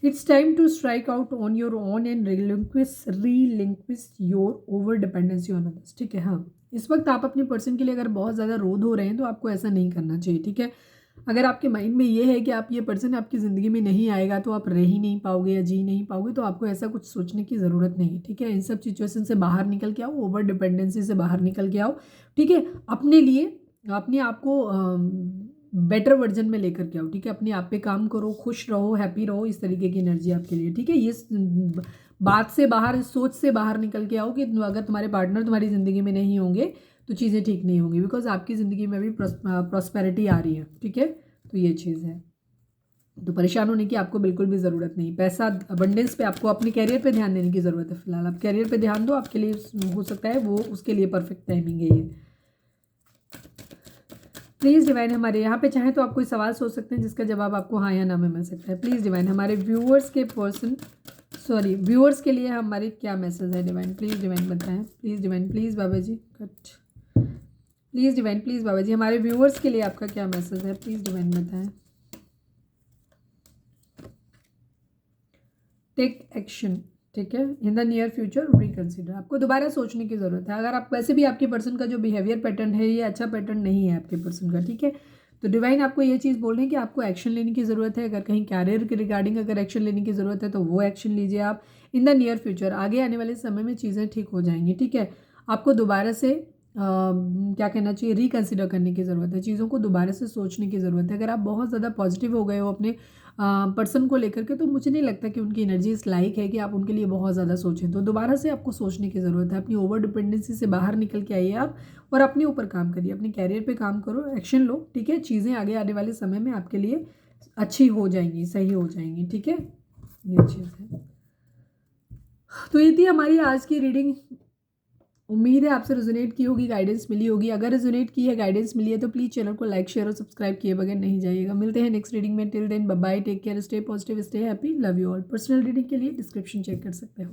It's time to strike out on your own and relinquish your over dependency on others. ठीक है, हाँ, इस वक्त आप अपने पर्सन के लिए अगर बहुत ज़्यादा रोध हो रहे हैं तो आपको ऐसा नहीं करना चाहिए। ठीक है, अगर आपके माइंड में ये है कि आप ये पर्सन आपकी ज़िंदगी में नहीं आएगा तो आप रह ही नहीं पाओगे या जी नहीं पाओगे, तो आपको ऐसा कुछ सोचने की ज़रूरत नहीं है, ठीक है। इन सब सिचुएशन से बाहर निकल के आओ, ओवर डिपेंडेंसी से बाहर निकल के आओ, ठीक है। अपने लिए अपने आप को बेटर वर्जन में लेकर के आओ, ठीक है। अपने आप पे काम करो, खुश रहो, हैप्पी रहो, इस तरीके की एनर्जी आपके लिए, ठीक है। ये बात से बाहर, सोच से बाहर निकल के आओ कि अगर तुम्हारे पार्टनर तुम्हारी ज़िंदगी में नहीं होंगे तो चीज़ें ठीक नहीं होंगी, बिकॉज आपकी ज़िंदगी में भी प्रॉस्पेरिटी आ रही है, ठीक है। तो ये चीज़ है, तो परेशान होने की आपको बिल्कुल भी ज़रूरत नहीं। पैसा अबंडेंस पे आपको अपने कैरियर पे ध्यान देने की ज़रूरत है। फिलहाल आप कैरियर पे ध्यान दो, आपके लिए हो सकता है वो उसके लिए परफेक्ट टाइमिंग है ये। प्लीज़ डिवाइन, हमारे यहाँ पे चाहें तो आप कोई सवाल सोच सकते हैं जिसका जवाब आपको हाँ या ना में मिल सकता है। प्लीज़ डिवाइन, हमारे व्यूअर्स के लिए हमारे क्या मैसेज है डिवाइन, प्लीज़ डिवाइन बताएं। Please divine, please Baba ji cut, please divine, please Baba ji, हमारे व्यूअर्स के लिए आपका क्या मैसेज है, प्लीज़ डिवाइन बताएं। टेक एक्शन, ठीक है। In the near future reconsider, आपको दोबारा सोचने की ज़रूरत है। अगर आप वैसे भी आपके पर्सन का जो बिहेवियर पैटर्न है ये अच्छा पैटर्न नहीं है आपके पर्सन का, ठीक है। तो डिवाइन आपको ये चीज़ बोल रहे हैं कि आपको एक्शन लेने की ज़रूरत है। अगर कहीं कैरियर के रिगार्डिंग अगर एक्शन लेने की ज़रूरत है तो वो एक्शन लीजिए आप। इन द नियर फ्यूचर, आगे आने वाले समय में चीज़ें ठीक हो जाएंगी, ठीक है। आपको दोबारा से क्या कहना चाहिए, रिकंसिडर करने की ज़रूरत है, चीज़ों को दोबारा से सोचने की ज़रूरत है। अगर आप बहुत ज़्यादा पॉजिटिव हो गए हो अपने पर्सन को लेकर के, तो मुझे नहीं लगता कि उनकी एनर्जी इस लाइक है कि आप उनके लिए बहुत ज़्यादा सोचें। तो दोबारा से आपको सोचने की ज़रूरत है। अपनी ओवर डिपेंडेंसी से बाहर निकल के आइए आप और अपने ऊपर काम करिए, अपने कैरियर पे काम करो, एक्शन लो, ठीक है। चीज़ें आगे आने वाले समय में आपके लिए अच्छी हो जाएंगी, सही हो जाएंगी, ठीक है। ये चीज़ है। तो ये थी हमारी आज की रीडिंग। उम्मीद है आपसे रेजोनेट की होगी, गाइडेंस मिली होगी। अगर रेजोनेट की है, गाइडेंस मिली है, तो प्लीज़ चैनल को लाइक, शेयर और सब्सक्राइब किए बगैर नहीं जाइएगा। मिलते हैं नेक्स्ट रीडिंग में। Till then bye bye, take care, stay positive, stay happy, love you all. Personal reading के लिए डिस्क्रिप्शन चेक कर सकते हो।